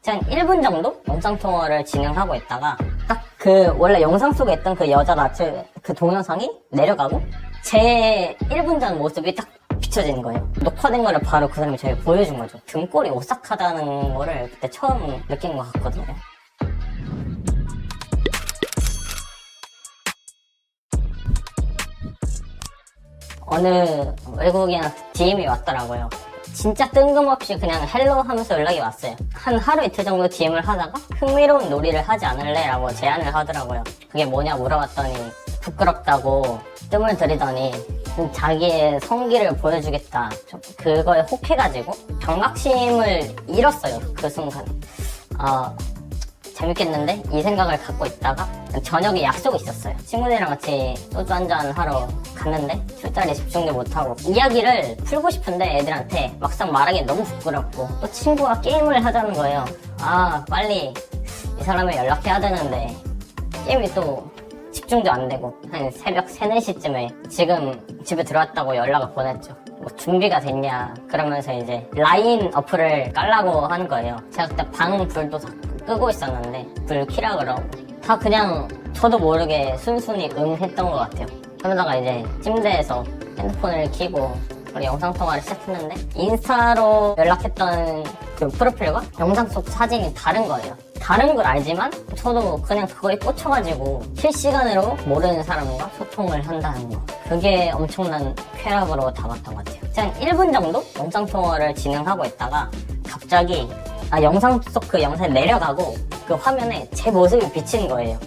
한 1분 정도 영상통화를 진행하고 있다가 딱 그 원래 영상 속에 있던 그 여자 나체 그 동영상이 내려가고 제 1분 전 모습이 딱 비춰지는 거예요. 녹화된 거를 바로 그 사람이 저에게 보여준 거죠. 등골이 오싹하다는 거를 그때 처음 느낀 것 같거든요. 어느 외국인한테 DM이 왔더라고요. 진짜 뜬금없이 그냥 헬로 하면서 연락이 왔어요. 한 하루 이틀 정도 DM을 하다가 흥미로운 놀이를 하지 않을래? 라고 제안을 하더라고요. 그게 뭐냐 물어봤더니 부끄럽다고 뜸을 들이더니 자기의 성기를 보여주겠다. 그거에 혹해가지고 경각심을 잃었어요. 그 순간. 재밌겠는데? 이 생각을 갖고 있다가 저녁에 약속이 있었어요. 친구들이랑 같이 소주 한잔 하러 갔는데 술자리에 집중도 못하고 이야기를 풀고 싶은데 애들한테 막상 말하기 너무 부끄럽고 또 친구가 게임을 하자는 거예요. 빨리 이 사람을 연락해야 되는데 게임이 또 집중도 안 되고 한 새벽 3, 4시쯤에 지금 집에 들어왔다고 연락을 보냈죠. 뭐 준비가 됐냐 그러면서 이제 라인 어플을 깔라고 하는 거예요. 제가 그때 방 불도 끄고 있었는데 불 켜라 그러고 다 그냥 저도 모르게 순순히 했던 것 같아요. 그러다가 이제 침대에서 핸드폰을 켜고 우리 영상통화를 시작했는데 인스타로 연락했던 그 프로필과 영상 속 사진이 다른 거예요. 다른 걸 알지만 저도 그냥 그거에 꽂혀가지고 실시간으로 모르는 사람과 소통을 한다는 거, 그게 엄청난 쾌락으로 다가왔던 것 같아요. 한 1분 정도 영상통화를 진행하고 있다가 갑자기 영상 속 그 영상이 내려가고 그 화면에 제 모습이 비치는 거예요.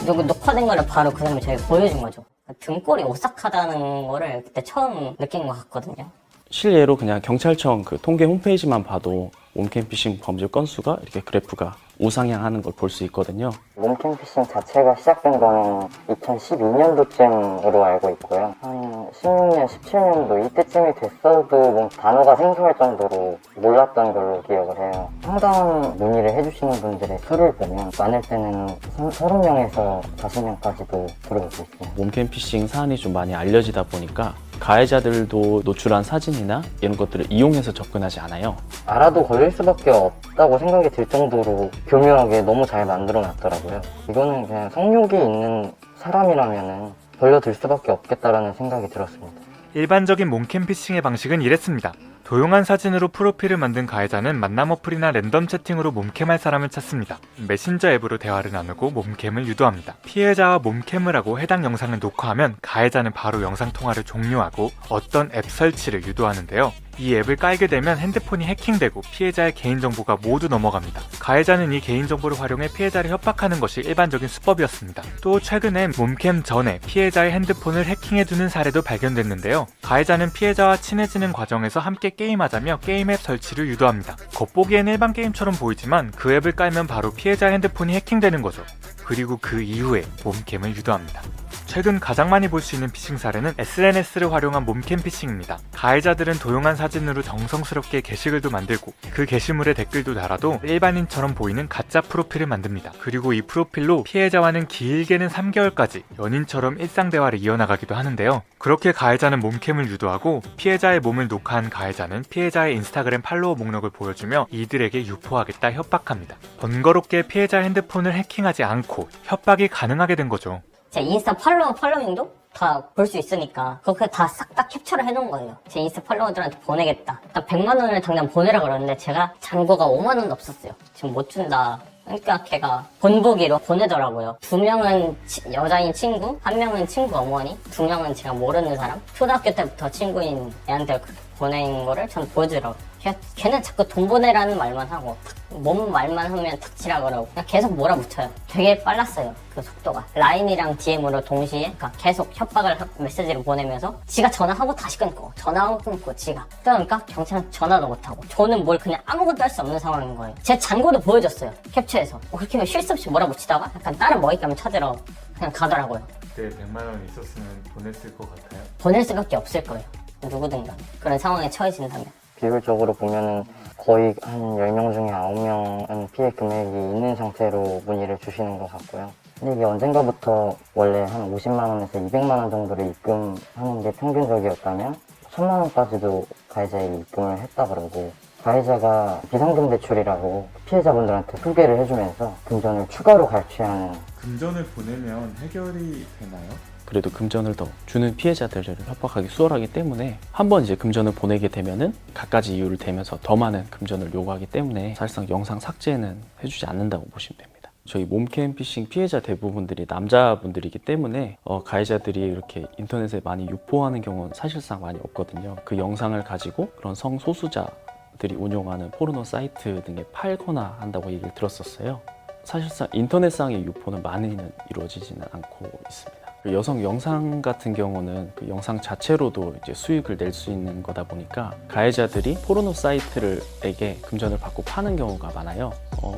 녹화된 거를 바로 그 사람이 저에게 보여준 거죠. 등골이 오싹하다는 거를 그때 처음 느낀 것 같거든요. 실예로 그냥 경찰청 그 통계 홈페이지만 봐도 몸캠피싱 범죄 건수가 이렇게 그래프가 우상향하는 걸 볼 수 있거든요. 몸캠피싱 자체가 시작된 거는 2012년도쯤으로 알고 있고요. 한 16년, 17년도 이때쯤이 됐어도 뭐 단어가 생소할 정도로 몰랐던 걸로 기억을 해요. 상담 문의를 해주시는 분들의 수를 보면 많을 때는 30명에서 40명까지도 들어오고 있어요. 몸캠피싱 사안이 좀 많이 알려지다 보니까 가해자들도 노출한 사진이나 이런 것들을 이용해서 접근하지 않아요. 알아도 걸릴 수밖에 없다고 생각이 들 정도로 교묘하게 너무 잘 만들어 놨더라고요. 이거는 그냥 성욕이 있는 사람이라면은 걸려들 수밖에 없겠다라는 생각이 들었습니다. 일반적인 몸캠피싱의 방식은 이랬습니다. 도용한 사진으로 프로필을 만든 가해자는 만남 어플이나 랜덤 채팅으로 몸캠할 사람을 찾습니다. 메신저 앱으로 대화를 나누고 몸캠을 유도합니다. 피해자와 몸캠을 하고 해당 영상을 녹화하면 가해자는 바로 영상통화를 종료하고 어떤 앱 설치를 유도하는데요. 이 앱을 깔게 되면 핸드폰이 해킹되고 피해자의 개인정보가 모두 넘어갑니다. 가해자는 이 개인정보를 활용해 피해자를 협박하는 것이 일반적인 수법이었습니다. 또 최근엔 몸캠 전에 피해자의 핸드폰을 해킹해두는 사례도 발견됐는데요. 가해자는 피해자와 친해지는 과정에서 함께 게임하자며 게임 앱 설치를 유도합니다. 겉보기엔 일반 게임처럼 보이지만 그 앱을 깔면 바로 피해자 핸드폰이 해킹되는 거죠. 그리고 그 이후에 몸캠을 유도합니다. 최근 가장 많이 볼 수 있는 피싱 사례는 SNS를 활용한 몸캠 피싱입니다. 가해자들은 도용한 사진으로 정성스럽게 게시글도 만들고 그 게시물에 댓글도 달아도 일반인처럼 보이는 가짜 프로필을 만듭니다. 그리고 이 프로필로 피해자와는 길게는 3개월까지 연인처럼 일상 대화를 이어나가기도 하는데요. 그렇게 가해자는 몸캠을 유도하고 피해자의 몸을 녹화한 가해자는 피해자의 인스타그램 팔로워 목록을 보여주며 이들에게 유포하겠다 협박합니다. 번거롭게 피해자 핸드폰을 해킹하지 않고 협박이 가능하게 된 거죠. 제 인스타 팔로잉도 다 볼 수 있으니까 그렇게 다 싹 다 캡처를 해놓은 거예요. 제 인스타 팔로워들한테 보내겠다. 100만 원을 당장 보내라 그러는데 제가 잔고가 5만 원도 없었어요. 지금 못 준다. 그러니까 걔가 본보기로 보내더라고요. 2명은 여자인 친구, 1명은 친구 어머니, 2명은 제가 모르는 사람. 초등학교 때부터 친구인 애한테 보낸 거를 전 보여주더라고요. 걔는 자꾸 돈 보내라는 말만 하고 몸 말만 하면 닥치라 그러고 그냥 계속 몰아붙여요. 되게 빨랐어요. 그 속도가. 라인이랑 DM으로 동시에 그러니까 계속 협박을 메시지를 보내면서 지가 전화하고 다시 끊고 전화하고 끊고 지가. 그러니까 경찰은 전화도 못하고 저는 뭘 그냥 아무것도 할 수 없는 상황인 거예요. 제 잔고도 보여줬어요. 캡처해서. 그렇게 쉴 새 없이 몰아붙이다가 약간 다른 먹잇감을 찾으러 그냥 가더라고요. 그때 100만 원 있었으면 보냈을 것 같아요? 보낼 수밖에 없을 거예요. 누구든가 그런 상황에 처해진다면. 비율적으로 보면은 거의 한 10명 중에 9명은 피해 금액이 있는 상태로 문의를 주시는 것 같고요. 근데 이게 언젠가부터 원래 한 50만 원에서 200만 원 정도를 입금하는 게 평균적이었다면 1000만 원까지도 가해자에게 입금을 했다 그러고 가해자가 비상금 대출이라고 피해자분들한테 소개를 해주면서 금전을 추가로 갈취하는. 금전을 보내면 해결이 되나요? 그래도 금전을 더 주는 피해자들을 협박하기 수월하기 때문에 한번 이제 금전을 보내게 되면은 갖가지 이유를 대면서 더 많은 금전을 요구하기 때문에 사실상 영상 삭제는 해주지 않는다고 보시면 됩니다. 저희 몸캠 피싱 피해자 대부분들이 남자분들이기 때문에 가해자들이 이렇게 인터넷에 많이 유포하는 경우는 사실상 많이 없거든요. 그 영상을 가지고 그런 성소수자들이 운용하는 포르노 사이트 등에 팔거나 한다고 얘기를 들었었어요. 사실상 인터넷상의 유포는 많이는 이루어지지는 않고 있습니다. 그 여성 영상 같은 경우는 그 영상 자체로도 이제 수익을 낼 수 있는 거다 보니까 가해자들이 포르노 사이트에게 금전을 받고 파는 경우가 많아요.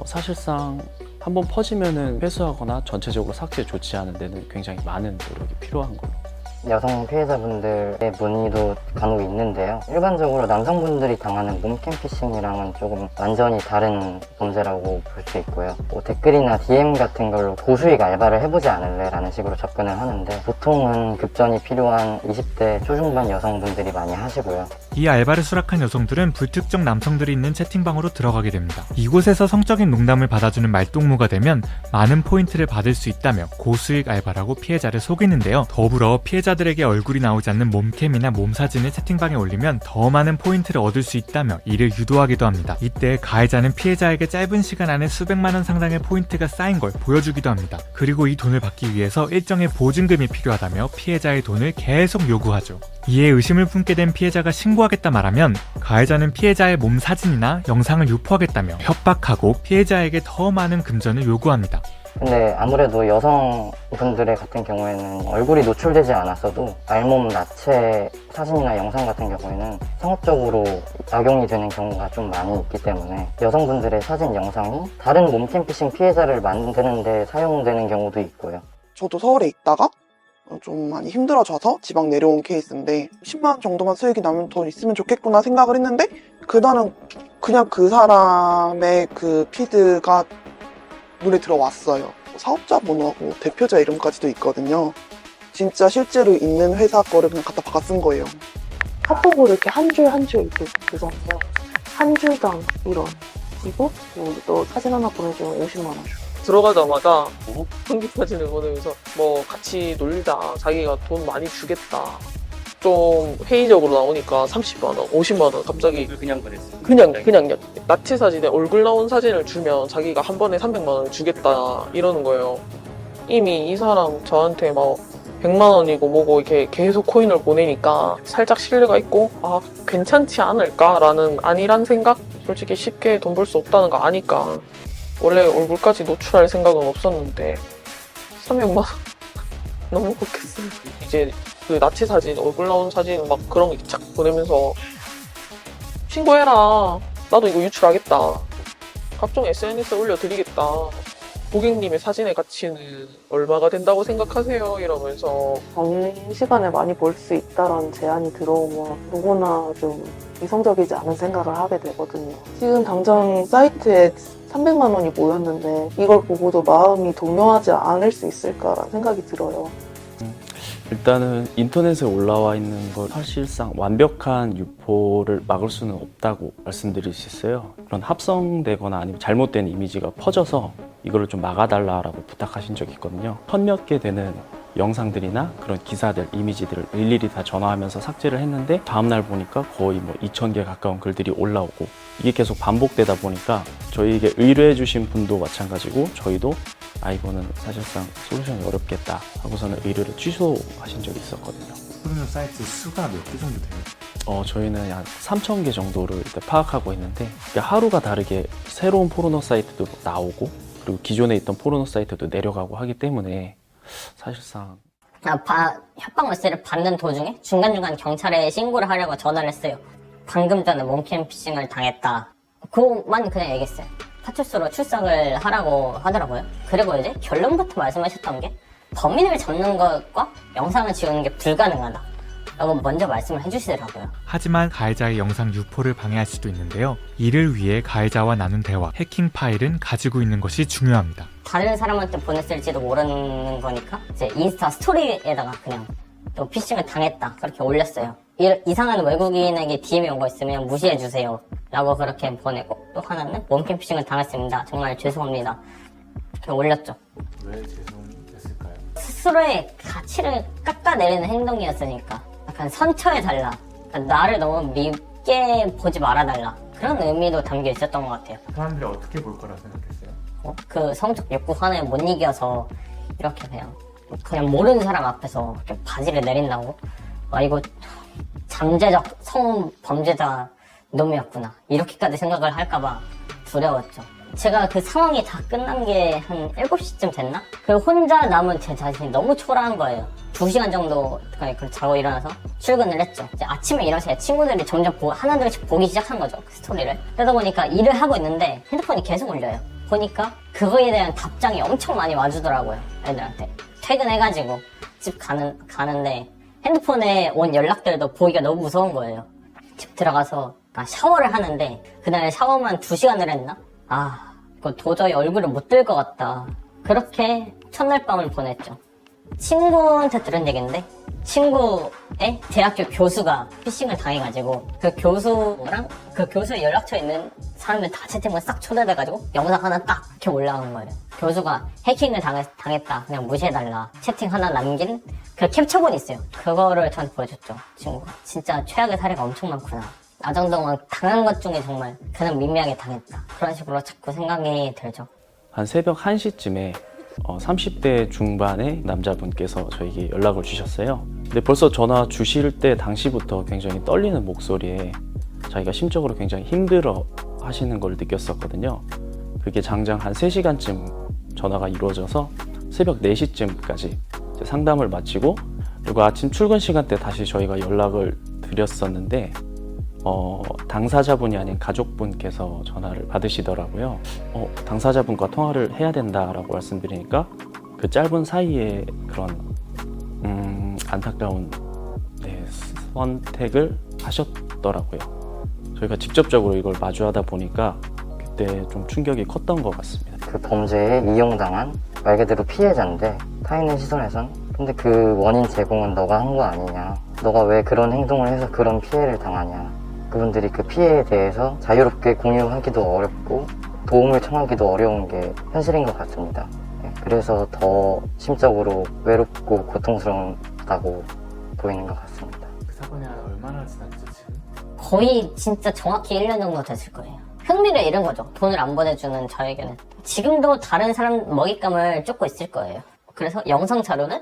사실상 한번 퍼지면은 회수하거나 전체적으로 삭제 조치하는 데는 굉장히 많은 노력이 필요한 걸로. 여성 피해자분들의 문의도 간혹 있는데요. 일반적으로 남성분들이 당하는 몸캠 피싱이랑은 조금 완전히 다른 범죄라고 볼 수 있고요. 뭐 댓글이나 DM 같은 걸로 고수익 알바를 해보지 않을래? 라는 식으로 접근을 하는데 보통은 급전이 필요한 20대 초중반 여성분들이 많이 하시고요. 이 알바를 수락한 여성들은 불특정 남성들이 있는 채팅방으로 들어가게 됩니다. 이곳에서 성적인 농담을 받아주는 말동무가 되면 많은 포인트를 받을 수 있다며 고수익 알바라고 피해자를 속이는데요. 더불어 피해자들에게 얼굴이 나오지 않는 몸캠이나 몸사진을 채팅방에 올리면 더 많은 포인트를 얻을 수 있다며 이를 유도하기도 합니다. 이때 가해자는 피해자에게 짧은 시간 안에 수백만 원 상당의 포인트가 쌓인 걸 보여주기도 합니다. 그리고 이 돈을 받기 위해서 일정의 보증금이 필요하다며 피해자의 돈을 계속 요구하죠. 이에 의심을 품게 된 피해자가 신고하겠다 말하면 가해자는 피해자의 몸 사진이나 영상을 유포하겠다며 협박하고 피해자에게 더 많은 금전을 요구합니다. 근데 아무래도 여성분들의 같은 경우에는 얼굴이 노출되지 않았어도 알몸 나체 사진이나 영상 같은 경우에는 상업적으로 악용이 되는 경우가 좀 많이 있기 때문에 여성분들의 사진, 영상이 다른 몸캠 피싱 피해자를 만드는 데 사용되는 경우도 있고요. 저도 서울에 있다가 좀 많이 힘들어져서 지방 내려온 케이스인데 10만 원 정도만 수익이 나면 더 있으면 좋겠구나 생각을 했는데 그날은 그냥 그 사람의 그 피드가 눈에 들어왔어요. 사업자 번호하고 대표자 이름까지도 있거든요. 진짜 실제로 있는 회사 거를 그냥 갖다 박아 쓴 거예요. 카톡으로 이렇게 한 줄 한 줄 이렇게 주잖아요. 한 줄당 1원. 그리고 너 사진 하나 보내주면 50만 원 줘. 들어가자마자 현기 사진을 보내면서 뭐 같이 놀자, 자기가 돈 많이 주겠다. 좀 회의적으로 나오니까 30만 원, 50만 원 갑자기 그냥 보냈어요. 그냥 나체 사진에 얼굴 나온 사진을 주면 자기가 한 번에 300만 원을 주겠다 이러는 거예요. 이미 이 사람 저한테 막 100만 원이고 뭐고 이렇게 계속 코인을 보내니까 살짝 신뢰가 있고 아 괜찮지 않을까라는 안일한 생각? 솔직히 쉽게 돈 벌 수 없다는 거 아니까 원래 얼굴까지 노출할 생각은 없었는데 300만 원 너무 웃겼어요. 이제 그 나체 사진, 얼굴 나온 사진 막 그런 거 착 보내면서 신고해라. 나도 이거 유출하겠다. 각종 SNS에 올려드리겠다. 고객님의 사진의 가치는 얼마가 된다고 생각하세요? 이러면서 시간에 많이 벌 수 있다라는 제안이 들어오면 누구나 좀 이성적이지 않은 생각을 하게 되거든요. 지금 당장 사이트에 300만 원이 모였는데 이걸 보고도 마음이 동요하지 않을 수 있을까라는 생각이 들어요. 일단은 인터넷에 올라와 있는 걸 사실상 완벽한 유포를 막을 수는 없다고 말씀드릴 수 있어요. 그런 합성되거나 아니면 잘못된 이미지가 퍼져서 이거를 좀 막아달라고 부탁하신 적이 있거든요. 1000몇 개 되는 영상들이나 그런 기사들, 이미지들을 일일이 다 전화하면서 삭제를 했는데 다음날 보니까 거의 뭐 2000개 가까운 글들이 올라오고 이게 계속 반복되다 보니까 저희에게 의뢰해 주신 분도 마찬가지고 저희도 이거는 사실상 솔루션이 어렵겠다 하고서는 의뢰를 취소하신 적이 있었거든요. 포르노 사이트 수가 몇 개 정도 돼요? 저희는 한 3000개 정도를 일단 파악하고 있는데 하루가 다르게 새로운 포르노 사이트도 나오고 그리고 기존에 있던 포르노 사이트도 내려가고 하기 때문에 사실상 협박 메시지를 받는 도중에 중간중간 경찰에 신고를 하려고 전화를 했어요. 방금 전에 몸캠 피싱을 당했다. 그것만 그냥 얘기했어요. 파출소로 출석을 하라고 하더라고요. 그리고 이제 결론부터 말씀하셨던 게 범인을 잡는 것과 영상을 지우는 게 불가능하다 라고 먼저 말씀을 해주시더라고요. 하지만 가해자의 영상 유포를 방해할 수도 있는데요. 이를 위해 가해자와 나눈 대화, 해킹 파일은 가지고 있는 것이 중요합니다. 다른 사람한테 보냈을지도 모르는 거니까 이제 인스타 스토리에다가 그냥 또 피싱을 당했다 그렇게 올렸어요. 이상한 외국인에게 DM이 온 거 있으면 무시해주세요 라고 그렇게 보내고, 또 하나는 몸캠피싱을 당했습니다. 정말 죄송합니다. 이렇게 올렸죠. 왜 죄송했을까요? 스스로의 가치를 깎아내리는 행동이었으니까 약간 선처해달라, 그러니까 나를 너무 밉게 보지 말아달라, 그런 의미도 담겨 있었던 것 같아요. 사람들이 어떻게 볼 거라 생각했어요? 그 성적 욕구 하나에 못 이겨서 이렇게 그냥 모르는 사람 앞에서 이렇게 바지를 내린다고? 와, 이거 잠재적 성범죄자 놈이었구나, 이렇게까지 생각을 할까봐 두려웠죠. 제가 그 상황이 다 끝난 게 한 7시쯤 됐나? 그 혼자 남은 제 자신이 너무 초라한 거예요. 2시간 정도 자고 일어나서 출근을 했죠. 이제 아침에 일어나서 친구들이 점점 하나둘씩 보기 시작한 거죠, 그 스토리를. 그러다 보니까 일을 하고 있는데 핸드폰이 계속 울려요. 보니까 그거에 대한 답장이 엄청 많이 와주더라고요, 애들한테. 퇴근해가지고 집 가는데 핸드폰에 온 연락들도 보기가 너무 무서운 거예요. 집 들어가서 샤워를 하는데 그날 샤워만 2시간을 했나? 그거 도저히 얼굴을 못 들 것 같다. 그렇게 첫날 밤을 보냈죠. 친구한테 들은 얘기인데, 친구의 대학교 교수가 피싱을 당해가지고 그 교수랑 그 교수의 연락처 있는 사람들 다 채팅을 싹 초대돼가지고 영상 하나 딱 이렇게 올라오는 거예요. 교수가 해킹을 당했다, 그냥 무시해달라, 채팅 하나 남긴 그 캡처본이 있어요. 그거를 저한테 보여줬죠, 친구가. 진짜 최악의 사례가 엄청 많구나, 나정동원 당한 것 중에 정말 가장 미미하게 당했다, 그런 식으로 자꾸 생각이 들죠. 한 새벽 1시쯤에 30대 중반의 남자분께서 저에게 연락을 주셨어요. 근데 벌써 전화 주실 때 당시부터 굉장히 떨리는 목소리에 자기가 심적으로 굉장히 힘들어 하시는 걸 느꼈었거든요. 그게 장장 한 3시간쯤 전화가 이루어져서 새벽 4시쯤까지 상담을 마치고, 그리고 아침 출근 시간 때 다시 저희가 연락을 드렸었는데 당사자분이 아닌 가족분께서 전화를 받으시더라고요. 당사자분과 통화를 해야 된다라고 말씀드리니까 그 짧은 사이에 그런 안타까운 선택을 하셨더라고요. 저희가 직접적으로 이걸 마주하다 보니까 그때 좀 충격이 컸던 것 같습니다. 그 범죄에 이용당한 말 그대로 피해자인데, 타인의 시선에선 근데 그 원인 제공은 너가 한 거 아니냐, 너가 왜 그런 행동을 해서 그런 피해를 당하냐, 그분들이 그 피해에 대해서 자유롭게 공유하기도 어렵고 도움을 청하기도 어려운 게 현실인 것 같습니다. 그래서 더 심적으로 외롭고 고통스럽다고 보이는 것 같습니다. 그 사건이 얼마나 지났죠 지금? 거의 진짜 정확히 1년 정도 됐을 거예요. 흥미를 잃은 거죠, 돈을 안 보내주는 저에게는. 지금도 다른 사람 먹잇감을 쫓고 있을 거예요. 그래서 영상 자료는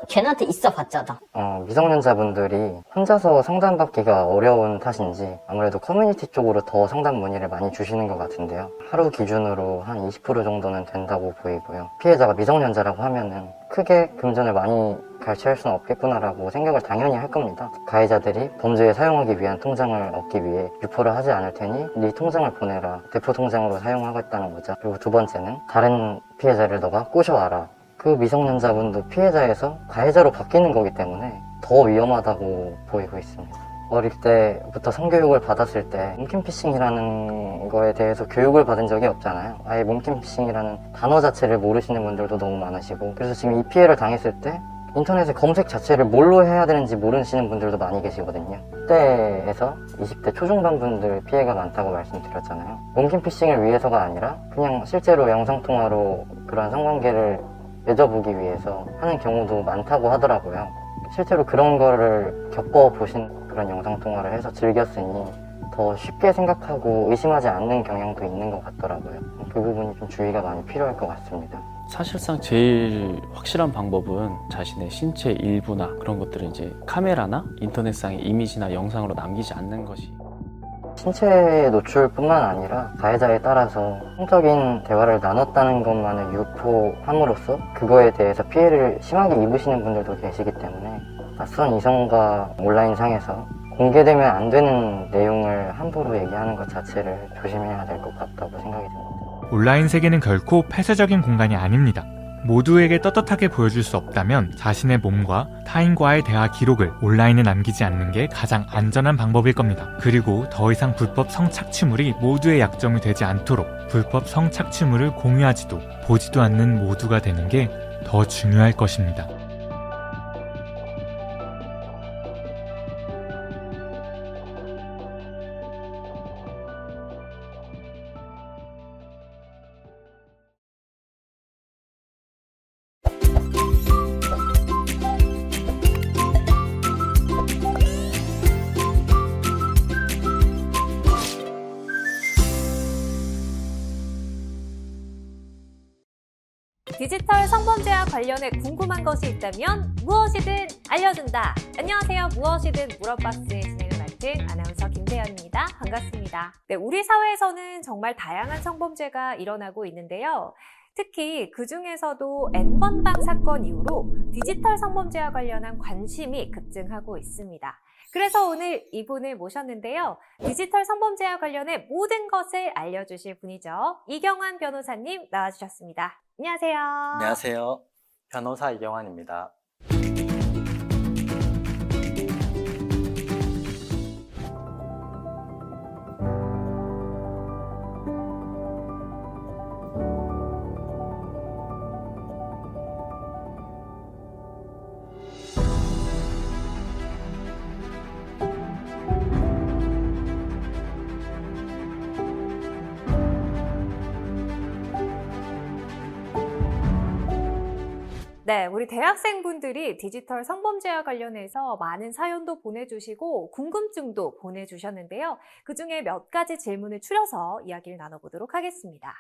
걔네한테 있어봤자다. 미성년자분들이 혼자서 상담받기가 어려운 탓인지 아무래도 커뮤니티 쪽으로 더 상담 문의를 많이 주시는 것 같은데요. 하루 기준으로 한 20% 정도는 된다고 보이고요. 피해자가 미성년자라고 하면은 크게 금전을 많이 갈취할 수는 없겠구나라고 생각을 당연히 할 겁니다. 가해자들이 범죄에 사용하기 위한 통장을 얻기 위해 유포를 하지 않을 테니 네 통장을 보내라, 대포 통장으로 사용하겠다는 거죠. 그리고 두 번째는 다른 피해자를 너가 꼬셔와라. 그 미성년자분도 피해자에서 가해자로 바뀌는 거기 때문에 더 위험하다고 보이고 있습니다. 어릴 때부터 성교육을 받았을 때 몸캠피싱이라는 거에 대해서 교육을 받은 적이 없잖아요. 아예 몸캠피싱이라는 단어 자체를 모르시는 분들도 너무 많으시고, 그래서 지금 이 피해를 당했을 때 인터넷에 검색 자체를 뭘로 해야 되는지 모르시는 분들도 많이 계시거든요. 그때에서 20대 초중반 분들 피해가 많다고 말씀드렸잖아요. 몸캠피싱을 위해서가 아니라 그냥 실제로 영상통화로 그런 성관계를 맺어보기 위해서 하는 경우도 많다고 하더라고요. 실제로 그런 거를 겪어보신 그런 영상통화를 해서 즐겼으니 더 쉽게 생각하고 의심하지 않는 경향도 있는 것 같더라고요. 그 부분이 좀 주의가 많이 필요할 것 같습니다. 사실상 제일 확실한 방법은 자신의 신체 일부나 그런 것들을 이제 카메라나 인터넷상의 이미지나 영상으로 남기지 않는 것이, 신체 노출뿐만 아니라 가해자에 따라서 성적인 대화를 나눴다는 것만을 유포함으로써 그거에 대해서 피해를 심하게 입으시는 분들도 계시기 때문에 낯선 이성과 온라인상에서 공개되면 안 되는 내용을 함부로 얘기하는 것 자체를 조심해야 될 것 같다고 생각이 듭니다. 온라인 세계는 결코 폐쇄적인 공간이 아닙니다. 모두에게 떳떳하게 보여줄 수 없다면 자신의 몸과 타인과의 대화 기록을 온라인에 남기지 않는 게 가장 안전한 방법일 겁니다. 그리고 더 이상 불법 성착취물이 모두의 약점이 되지 않도록 불법 성착취물을 공유하지도 보지도 않는 모두가 되는 게 더 중요할 것입니다. 디지털 성범죄와 관련해 궁금한 것이 있다면 무엇이든 알려준다. 안녕하세요. 무엇이든 물어박스의 진행을 맡은 아나운서 김세연입니다. 반갑습니다. 네, 우리 사회에서는 정말 다양한 성범죄가 일어나고 있는데요. 특히 그 중에서도 N번방 사건 이후로 디지털 성범죄와 관련한 관심이 급증하고 있습니다. 그래서 오늘 이분을 모셨는데요. 디지털 성범죄와 관련해 모든 것을 알려주실 분이죠. 이경환 변호사님 나와주셨습니다. 안녕하세요. 안녕하세요. 변호사 이경환입니다. 네, 우리 대학생분들이 디지털 성범죄와 관련해서 많은 사연도 보내주시고 궁금증도 보내주셨는데요. 그중에 몇 가지 질문을 추려서 이야기를 나눠보도록 하겠습니다.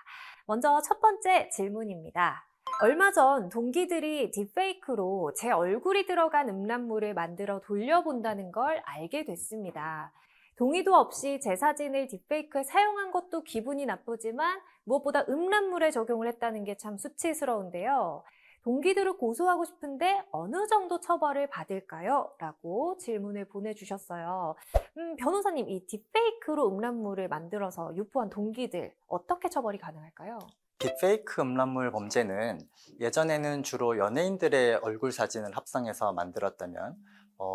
먼저 첫 번째 질문입니다. 얼마 전 동기들이 딥페이크로 제 얼굴이 들어간 음란물을 만들어 돌려본다는 걸 알게 됐습니다. 동의도 없이 제 사진을 딥페이크에 사용한 것도 기분이 나쁘지만 무엇보다 음란물에 적용을 했다는 게 참 수치스러운데요. 동기들을 고소하고 싶은데 어느 정도 처벌을 받을까요? 라고 질문을 보내주셨어요. 변호사님, 이 딥페이크로 음란물을 만들어서 유포한 동기들 어떻게 처벌이 가능할까요? 딥페이크 음란물 범죄는 예전에는 주로 연예인들의 얼굴 사진을 합성해서 만들었다면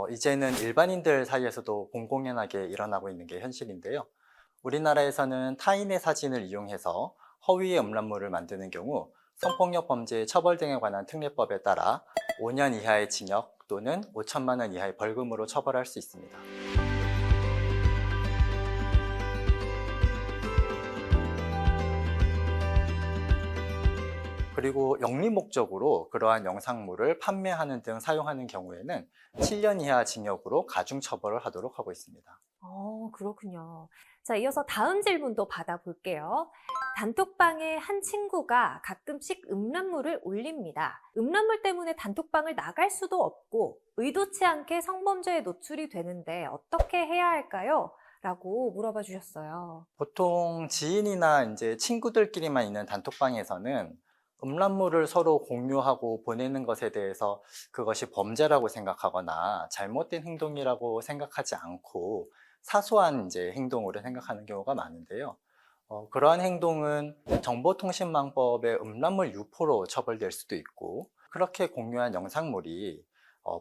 이제는 일반인들 사이에서도 공공연하게 일어나고 있는 게 현실인데요. 우리나라에서는 타인의 사진을 이용해서 허위의 음란물을 만드는 경우 성폭력 범죄 처벌 등에 관한 특례법에 따라 5년 이하의 징역 또는 5천만 원 이하의 벌금으로 처벌할 수 있습니다. 그리고 영리 목적으로 그러한 영상물을 판매하는 등 사용하는 경우에는 7년 이하 징역으로 가중 처벌을 하도록 하고 있습니다. 그렇군요. 자, 이어서 다음 질문도 받아볼게요. 단톡방에 한 친구가 가끔씩 음란물을 올립니다. 음란물 때문에 단톡방을 나갈 수도 없고 의도치 않게 성범죄에 노출이 되는데 어떻게 해야 할까요? 라고 물어봐 주셨어요. 보통 지인이나 이제 친구들끼리만 있는 단톡방에서는 음란물을 서로 공유하고 보내는 것에 대해서 그것이 범죄라고 생각하거나 잘못된 행동이라고 생각하지 않고 사소한 이제 행동으로 생각하는 경우가 많은데요. 그러한 행동은 정보통신망법의 음란물 유포로 처벌될 수도 있고, 그렇게 공유한 영상물이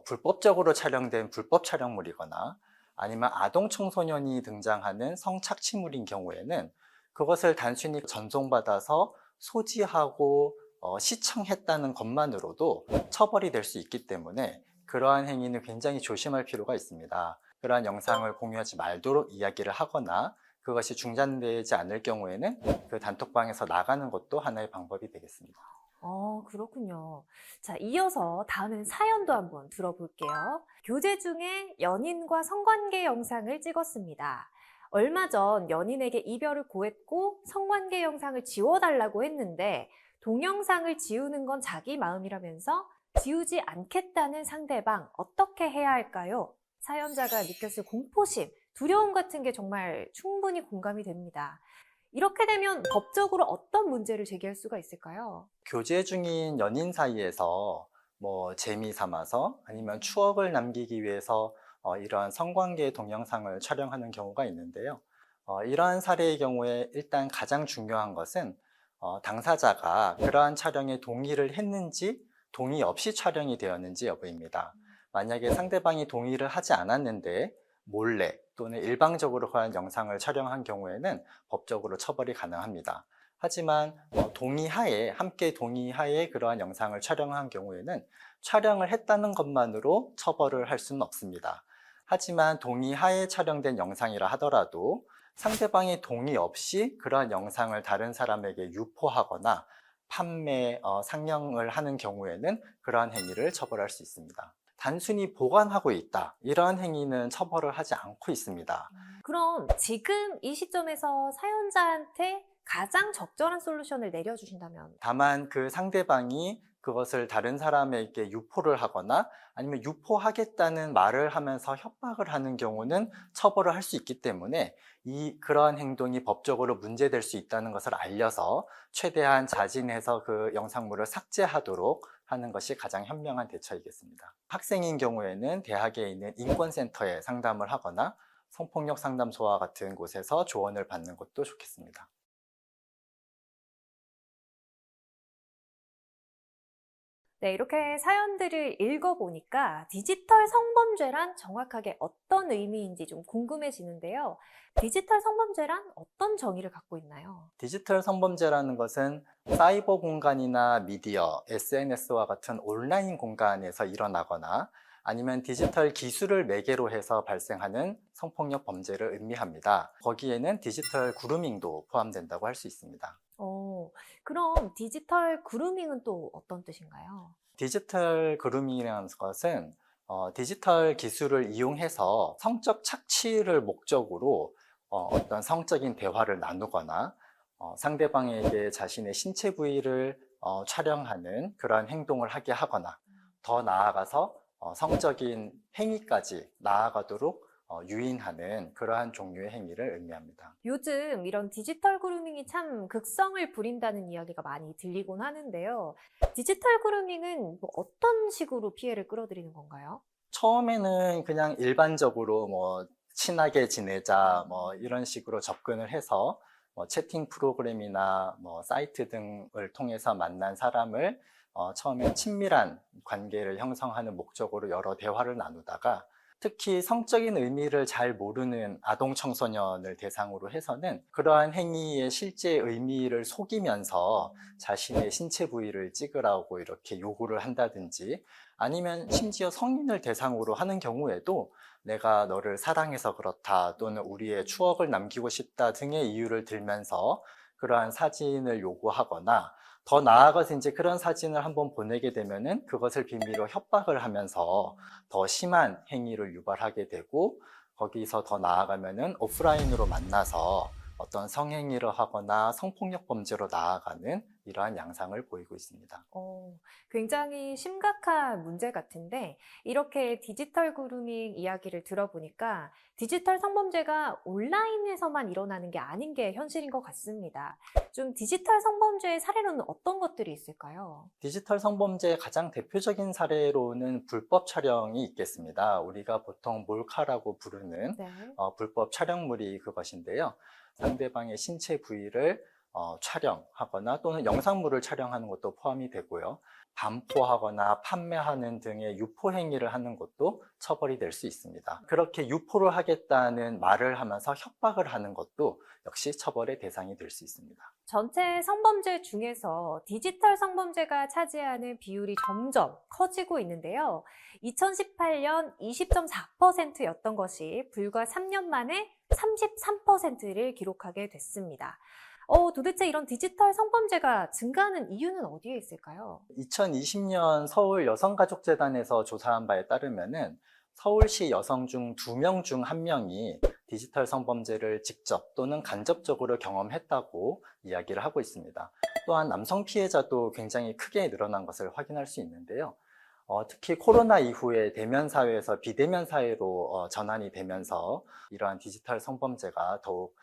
불법적으로 촬영된 불법 촬영물이거나 아니면 아동 청소년이 등장하는 성착취물인 경우에는 그것을 단순히 전송받아서 소지하고 시청했다는 것만으로도 처벌이 될 수 있기 때문에 그러한 행위는 굉장히 조심할 필요가 있습니다. 그러한 영상을 공유하지 말도록 이야기를 하거나 그것이 중단되지 않을 경우에는 그 단톡방에서 나가는 것도 하나의 방법이 되겠습니다. 그렇군요. 자, 이어서 다음은 사연도 한번 들어볼게요. 교제 중에 연인과 성관계 영상을 찍었습니다. 얼마 전 연인에게 이별을 고했고 성관계 영상을 지워달라고 했는데 동영상을 지우는 건 자기 마음이라면서 지우지 않겠다는 상대방 어떻게 해야 할까요? 사연자가 느꼈을 공포심, 두려움 같은 게 정말 충분히 공감이 됩니다. 이렇게 되면 법적으로 어떤 문제를 제기할 수가 있을까요? 교제 중인 연인 사이에서 재미 삼아서 아니면 추억을 남기기 위해서 이러한 성관계 동영상을 촬영하는 경우가 있는데요. 이러한 사례의 경우에 일단 가장 중요한 것은 당사자가 그러한 촬영에 동의를 했는지 동의 없이 촬영이 되었는지 여부입니다. 만약에 상대방이 동의를 하지 않았는데 몰래 또는 일방적으로 그러한 영상을 촬영한 경우에는 법적으로 처벌이 가능합니다. 하지만 함께 동의하에 그러한 영상을 촬영한 경우에는 촬영을 했다는 것만으로 처벌을 할 수는 없습니다. 하지만 동의하에 촬영된 영상이라 하더라도 상대방이 동의 없이 그러한 영상을 다른 사람에게 유포하거나 판매, 상영을 하는 경우에는 그러한 행위를 처벌할 수 있습니다. 단순히 보관하고 있다, 이러한 행위는 처벌을 하지 않고 있습니다. 그럼 지금 이 시점에서 사연자한테 가장 적절한 솔루션을 내려주신다면? 다만 그 상대방이 그것을 다른 사람에게 유포를 하거나 아니면 유포하겠다는 말을 하면서 협박을 하는 경우는 처벌을 할 수 있기 때문에 그러한 행동이 법적으로 문제될 수 있다는 것을 알려서 최대한 자진해서 그 영상물을 삭제하도록 하는 것이 가장 현명한 대처이겠습니다. 학생인 경우에는 대학에 있는 인권센터에 상담을 하거나 성폭력 상담소와 같은 곳에서 조언을 받는 것도 좋겠습니다. 네, 이렇게 사연들을 읽어보니까 디지털 성범죄란 정확하게 어떤 의미인지 좀 궁금해지는데요. 디지털 성범죄란 어떤 정의를 갖고 있나요? 디지털 성범죄라는 것은 사이버 공간이나 미디어, SNS와 같은 온라인 공간에서 일어나거나 아니면 디지털 기술을 매개로 해서 발생하는 성폭력 범죄를 의미합니다. 거기에는 디지털 그루밍도 포함된다고 할 수 있습니다. 그럼 디지털 그루밍은 또 어떤 뜻인가요? 디지털 그루밍이라는 것은 디지털 기술을 이용해서 성적 착취를 목적으로 어떤 성적인 대화를 나누거나 상대방에게 자신의 신체 부위를 촬영하는 그러한 행동을 하게 하거나 더 나아가서 성적인 행위까지 나아가도록 유인하는 그러한 종류의 행위를 의미합니다. 요즘 이런 디지털 그루밍이 참 극성을 부린다는 이야기가 많이 들리곤 하는데요. 디지털 그루밍은 뭐 어떤 식으로 피해를 끌어들이는 건가요? 처음에는 그냥 일반적으로 뭐 친하게 지내자 뭐 이런 식으로 접근을 해서 뭐 채팅 프로그램이나 뭐 사이트 등을 통해서 만난 사람을 처음엔 친밀한 관계를 형성하는 목적으로 여러 대화를 나누다가 특히 성적인 의미를 잘 모르는 아동 청소년을 대상으로 해서는 그러한 행위의 실제 의미를 속이면서 자신의 신체 부위를 찍으라고 이렇게 요구를 한다든지 아니면 심지어 성인을 대상으로 하는 경우에도 내가 너를 사랑해서 그렇다 또는 우리의 추억을 남기고 싶다 등의 이유를 들면서 그러한 사진을 요구하거나 더 나아가서 이제 그런 사진을 한번 보내게 되면은 그것을 빌미로 협박을 하면서 더 심한 행위를 유발하게 되고 거기서 더 나아가면은 오프라인으로 만나서 어떤 성행위를 하거나 성폭력 범죄로 나아가는 이러한 양상을 보이고 있습니다. 굉장히 심각한 문제 같은데 이렇게 디지털 그루밍 이야기를 들어보니까 디지털 성범죄가 온라인에서만 일어나는 게 아닌 게 현실인 것 같습니다. 좀 디지털 성범죄의 사례로는 어떤 것들이 있을까요? 디지털 성범죄의 가장 대표적인 사례로는 불법 촬영이 있겠습니다. 우리가 보통 몰카라고 부르는 네. 불법 촬영물이 그것인데요. 상대방의 신체 부위를 촬영하거나 또는 영상물을 촬영하는 것도 포함이 되고요. 반포하거나 판매하는 등의 유포 행위를 하는 것도 처벌이 될 수 있습니다. 그렇게 유포를 하겠다는 말을 하면서 협박을 하는 것도 역시 처벌의 대상이 될 수 있습니다. 전체 성범죄 중에서 디지털 성범죄가 차지하는 비율이 점점 커지고 있는데요. 2018년 20.4%였던 것이 불과 3년 만에 33%를 기록하게 됐습니다. 도대체 이런 디지털 성범죄가 증가하는 이유는 어디에 있을까요? 2020년 서울 여성가족재단에서 조사한 바에 따르면은 서울시 여성 중 2명 중 1명이 디지털 성범죄를 직접 또는 간접적으로 경험했다고 이야기를 하고 있습니다. 또한 남성 피해자도 굉장히 크게 늘어난 것을 확인할 수 있는데요. 특히 코로나 이후에 대면 사회에서 비대면 사회로 전환이 되면서 이러한 디지털 성범죄가 더욱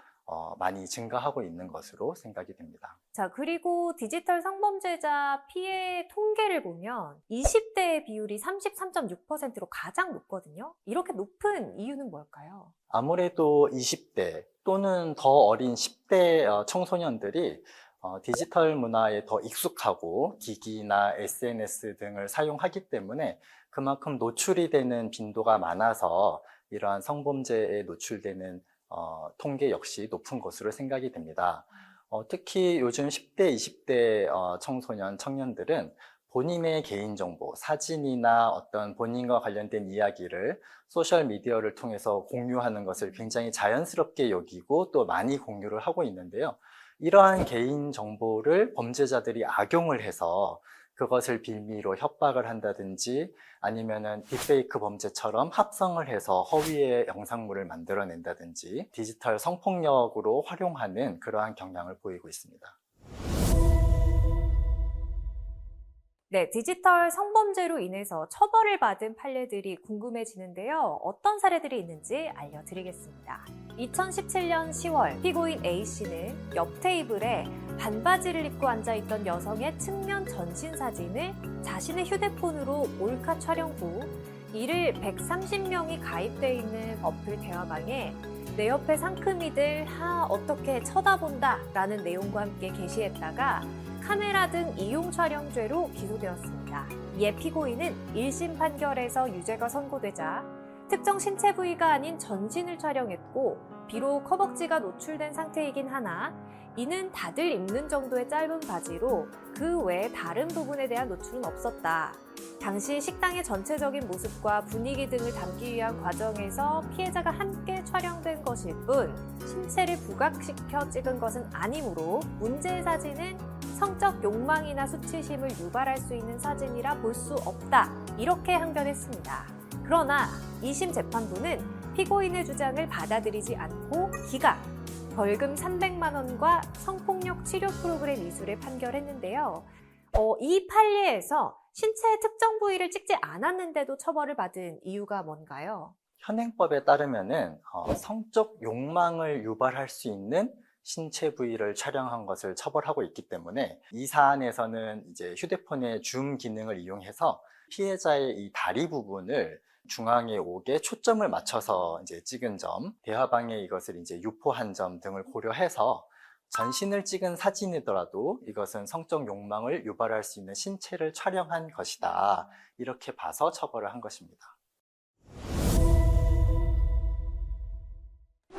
많이 증가하고 있는 것으로 생각이 됩니다. 자, 그리고 디지털 성범죄자 피해 통계를 보면 20대의 비율이 33.6%로 가장 높거든요. 이렇게 높은 이유는 뭘까요? 아무래도 20대 또는 더 어린 10대 청소년들이 디지털 문화에 더 익숙하고 기기나 SNS 등을 사용하기 때문에 그만큼 노출이 되는 빈도가 많아서 이러한 성범죄에 노출되는 통계 역시 높은 것으로 생각이 됩니다. 특히 요즘 10대, 20대 청소년, 청년들은 본인의 개인정보, 사진이나 어떤 본인과 관련된 이야기를 소셜미디어를 통해서 공유하는 것을 굉장히 자연스럽게 여기고 또 많이 공유를 하고 있는데요. 이러한 개인정보를 범죄자들이 악용을 해서 그것을 빌미로 협박을 한다든지 아니면은 딥페이크 범죄처럼 합성을 해서 허위의 영상물을 만들어낸다든지 디지털 성폭력으로 활용하는 그러한 경향을 보이고 있습니다. 네, 디지털 성범죄로 인해서 처벌을 받은 판례들이 궁금해지는데요. 어떤 사례들이 있는지 알려드리겠습니다. 2017년 10월 피고인 A씨는 옆 테이블에 반바지를 입고 앉아있던 여성의 측면 전신 사진을 자신의 휴대폰으로 몰카 촬영 후 이를 130명이 가입되어 있는 어플 대화방에 내 옆에 상큼이들 어떻게 쳐다본다 라는 내용과 함께 게시했다가 카메라 등 이용 촬영죄로 기소되었습니다. 이에 피고인은 1심 판결에서 유죄가 선고되자 특정 신체 부위가 아닌 전신을 촬영했고 비록 허벅지가 노출된 상태이긴 하나 이는 다들 입는 정도의 짧은 바지로 그 외에 다른 부분에 대한 노출은 없었다. 당시 식당의 전체적인 모습과 분위기 등을 담기 위한 과정에서 피해자가 함께 촬영된 것일 뿐 신체를 부각시켜 찍은 것은 아니므로 문제의 사진은 성적 욕망이나 수치심을 유발할 수 있는 사진이라 볼 수 없다. 이렇게 항변했습니다. 그러나 2심 재판부는 피고인의 주장을 받아들이지 않고 기각, 벌금 300만 원과 성폭력 치료 프로그램 이수를 판결했는데요. 이 판례에서 신체의 특정 부위를 찍지 않았는데도 처벌을 받은 이유가 뭔가요? 현행법에 따르면은 성적 욕망을 유발할 수 있는 신체 부위를 촬영한 것을 처벌하고 있기 때문에 이 사안에서는 이제 휴대폰의 줌 기능을 이용해서 피해자의 이 다리 부분을 중앙에 오게 초점을 맞춰서 이제 찍은 점, 대화방에 이것을 이제 유포한 점 등을 고려해서 전신을 찍은 사진이더라도 이것은 성적 욕망을 유발할 수 있는 신체를 촬영한 것이다. 이렇게 봐서 처벌을 한 것입니다.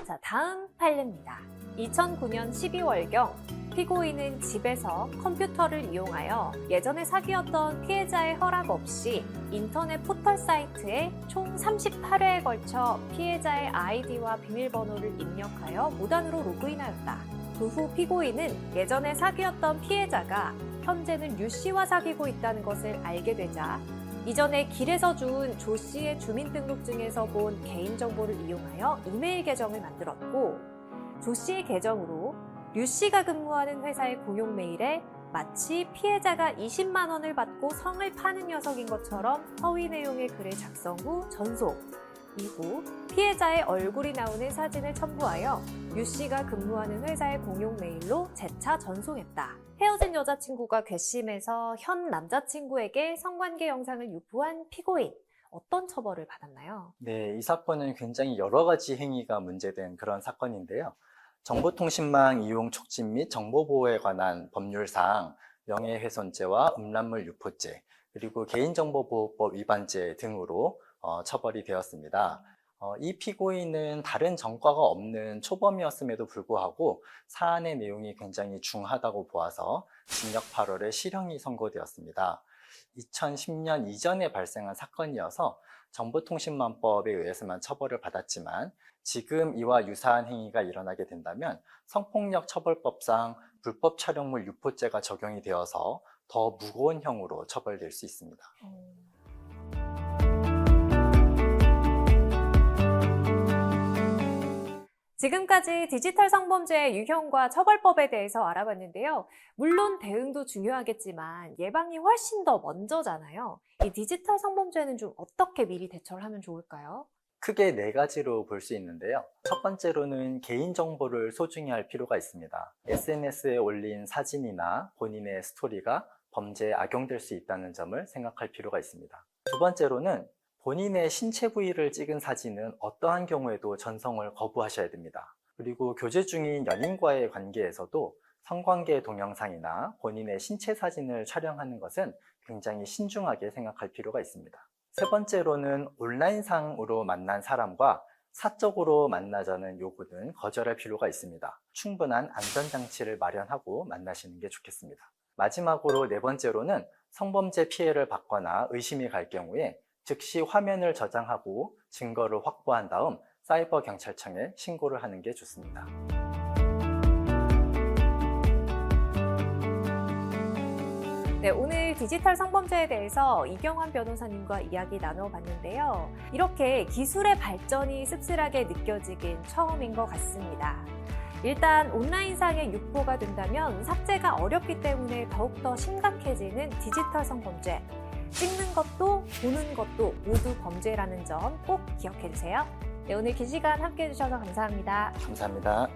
자, 다음 판례입니다. 2009년 12월경 피고인은 집에서 컴퓨터를 이용하여 예전에 사귀었던 피해자의 허락 없이 인터넷 포털 사이트에 총 38회에 걸쳐 피해자의 아이디와 비밀번호를 입력하여 무단으로 로그인하였다. 그 후 피고인은 예전에 사귀었던 피해자가 현재는 류 씨와 사귀고 있다는 것을 알게 되자 이전에 길에서 준 조 씨의 주민등록증에서 본 개인정보를 이용하여 이메일 계정을 만들었고 조 씨의 계정으로 류 씨가 근무하는 회사의 공용 메일에 마치 피해자가 20만 원을 받고 성을 파는 녀석인 것처럼 허위 내용의 글을 작성 후 전송. 이후 피해자의 얼굴이 나오는 사진을 첨부하여 류 씨가 근무하는 회사의 공용 메일로 재차 전송했다. 헤어진 여자친구가 괘씸해서 현 남자친구에게 성관계 영상을 유포한 피고인. 어떤 처벌을 받았나요? 네, 이 사건은 굉장히 여러 가지 행위가 문제된 그런 사건인데요. 정보통신망 이용 촉진 및 정보보호에 관한 법률상 명예훼손죄와 음란물 유포죄, 그리고 개인정보보호법 위반죄 등으로 처벌이 되었습니다. 이 피고인은 다른 전과가 없는 초범이었음에도 불구하고 사안의 내용이 굉장히 중하다고 보아서 징역 8월에 실형이 선고되었습니다. 2010년 이전에 발생한 사건이어서 정보통신망법에 의해서만 처벌을 받았지만 지금 이와 유사한 행위가 일어나게 된다면 성폭력처벌법상 불법 촬영물 유포죄가 적용이 되어서 더 무거운 형으로 처벌될 수 있습니다. 지금까지 디지털 성범죄의 유형과 처벌법에 대해서 알아봤는데요. 물론 대응도 중요하겠지만 예방이 훨씬 더 먼저잖아요. 이 디지털 성범죄는 좀 어떻게 미리 대처를 하면 좋을까요? 크게 4가지로 볼 수 있는데요. 첫 번째로는 개인정보를 소중히 할 필요가 있습니다. SNS에 올린 사진이나 본인의 스토리가 범죄에 악용될 수 있다는 점을 생각할 필요가 있습니다. 두 번째로는 본인의 신체 부위를 찍은 사진은 어떠한 경우에도 전송을 거부하셔야 됩니다. 그리고 교제 중인 연인과의 관계에서도 성관계 동영상이나 본인의 신체 사진을 촬영하는 것은 굉장히 신중하게 생각할 필요가 있습니다. 세 번째로는 온라인상으로 만난 사람과 사적으로 만나자는 요구는 거절할 필요가 있습니다. 충분한 안전장치를 마련하고 만나시는 게 좋겠습니다. 마지막으로 4번째로는 성범죄 피해를 받거나 의심이 갈 경우에 즉시 화면을 저장하고 증거를 확보한 다음 사이버 경찰청에 신고를 하는 게 좋습니다. 네, 오늘 디지털 성범죄에 대해서 이경환 변호사님과 이야기 나눠봤는데요. 이렇게 기술의 발전이 씁쓸하게 느껴지긴 처음인 것 같습니다. 일단 온라인상의 유포가 된다면 삭제가 어렵기 때문에 더욱더 심각해지는 디지털 성범죄. 찍는 것도 보는 것도 모두 범죄라는 점 꼭 기억해 주세요. 네, 오늘 긴 시간 함께해 주셔서 감사합니다. 감사합니다.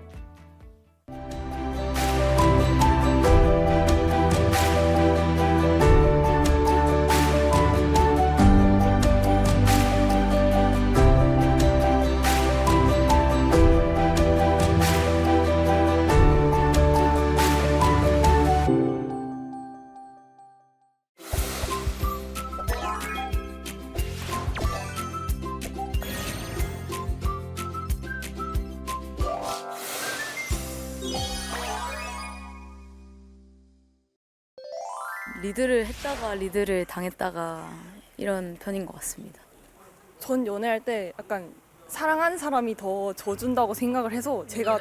리드를 했다가 리드를 당했다가 이런 편인 것 같습니다. 전 연애할 때 약간 사랑하는 사람이 더 져준다고 생각을 해서 제가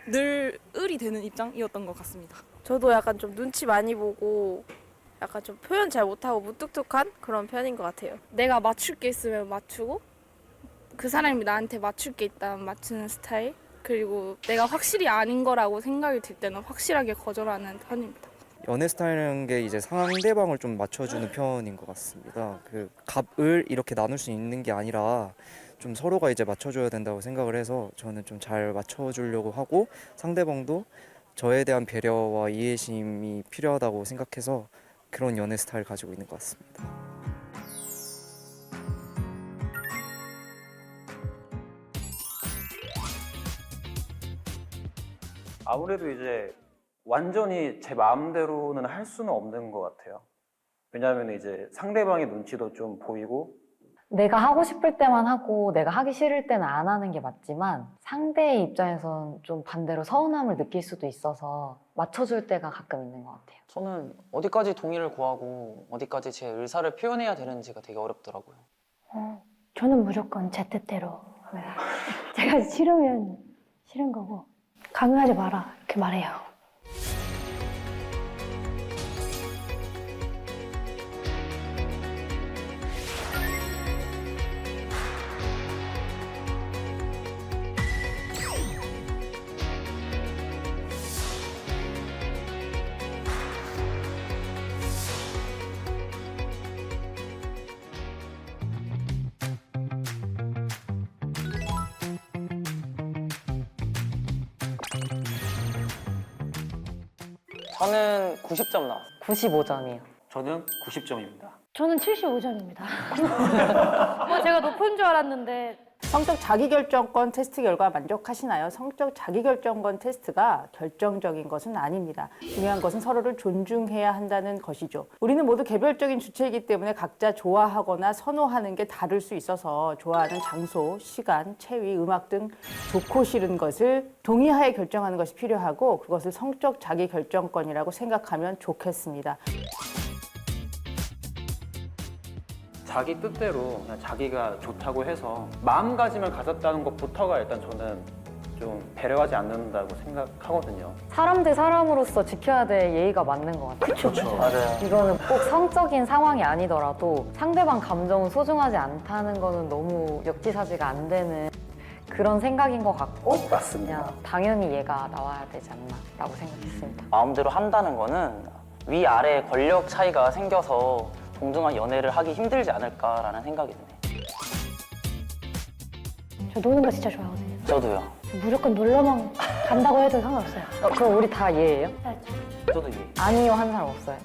늘 을이 되는 입장이었던 것 같습니다. 저도 약간 좀 눈치 많이 보고 약간 좀 표현 잘 못하고 무뚝뚝한 그런 편인 것 같아요. 내가 맞출 게 있으면 맞추고 그 사람이 나한테 맞출 게 있다면 맞추는 스타일, 그리고 내가 확실히 아닌 거라고 생각이 들 때는 확실하게 거절하는 편입니다. 연애 스타일이라는 게 이제 상대방을 좀 맞춰주는 편인 것 같습니다. 그 갑을 이렇게 나눌 수 있는 게 아니라 좀 서로가 이제 맞춰줘야 된다고 생각을 해서 저는 좀 잘 맞춰주려고 하고 상대방도 저에 대한 배려와 이해심이 필요하다고 생각해서 그런 연애 스타일 가지고 있는 것 같습니다. 아무래도 이제 완전히 제 마음대로는 할 수는 없는 것 같아요. 왜냐하면 이제 상대방의 눈치도 좀 보이고 내가 하고 싶을 때만 하고 내가 하기 싫을 때는 안 하는 게 맞지만 상대의 입장에선 좀 반대로 서운함을 느낄 수도 있어서 맞춰줄 때가 가끔 있는 것 같아요. 저는 어디까지 동의를 구하고 어디까지 제 의사를 표현해야 되는지가 되게 어렵더라고요. 저는 무조건 제 뜻대로 합니다. 제가 싫으면 싫은 거고 강요하지 마라 이렇게 말해요. 저는 90점 나왔어요. 95점이요. 저는 90점입니다. 저는 75점입니다. 제가 높은 줄 알았는데. 성적 자기결정권 테스트 결과 만족하시나요? 성적 자기결정권 테스트가 결정적인 것은 아닙니다. 중요한 것은 서로를 존중해야 한다는 것이죠. 우리는 모두 개별적인 주체이기 때문에 각자 좋아하거나 선호하는 게 다를 수 있어서 좋아하는 장소, 시간, 체위, 음악 등 좋고 싫은 것을 동의하에 결정하는 것이 필요하고 그것을 성적 자기결정권이라고 생각하면 좋겠습니다. 자기 뜻대로 그냥 자기가 좋다고 해서 마음가짐을 가졌다는 것부터가 일단 저는 좀 배려하지 않는다고 생각하거든요. 사람들 사람으로서 지켜야 될 예의가 맞는 것 같아요. 그렇죠. 맞아요. 이거는 꼭 성적인 상황이 아니더라도 상대방 감정은 소중하지 않다는 거는 너무 역지사지가 안 되는 그런 생각인 것 같고 맞습니다. 그냥 당연히 얘가 나와야 되지 않나라고 생각했습니다. 마음대로 한다는 거는 위아래 권력 차이가 생겨서 동등한 연애를 하기 힘들지 않을까라는 생각이 드네요. 저 노는 거 진짜 좋아하거든요. 저도요. 무조건 놀러만 간다고 해도 상관없어요. 그럼 우리 다 예예요? 저도 예. 아니요 하는 사람 없어요.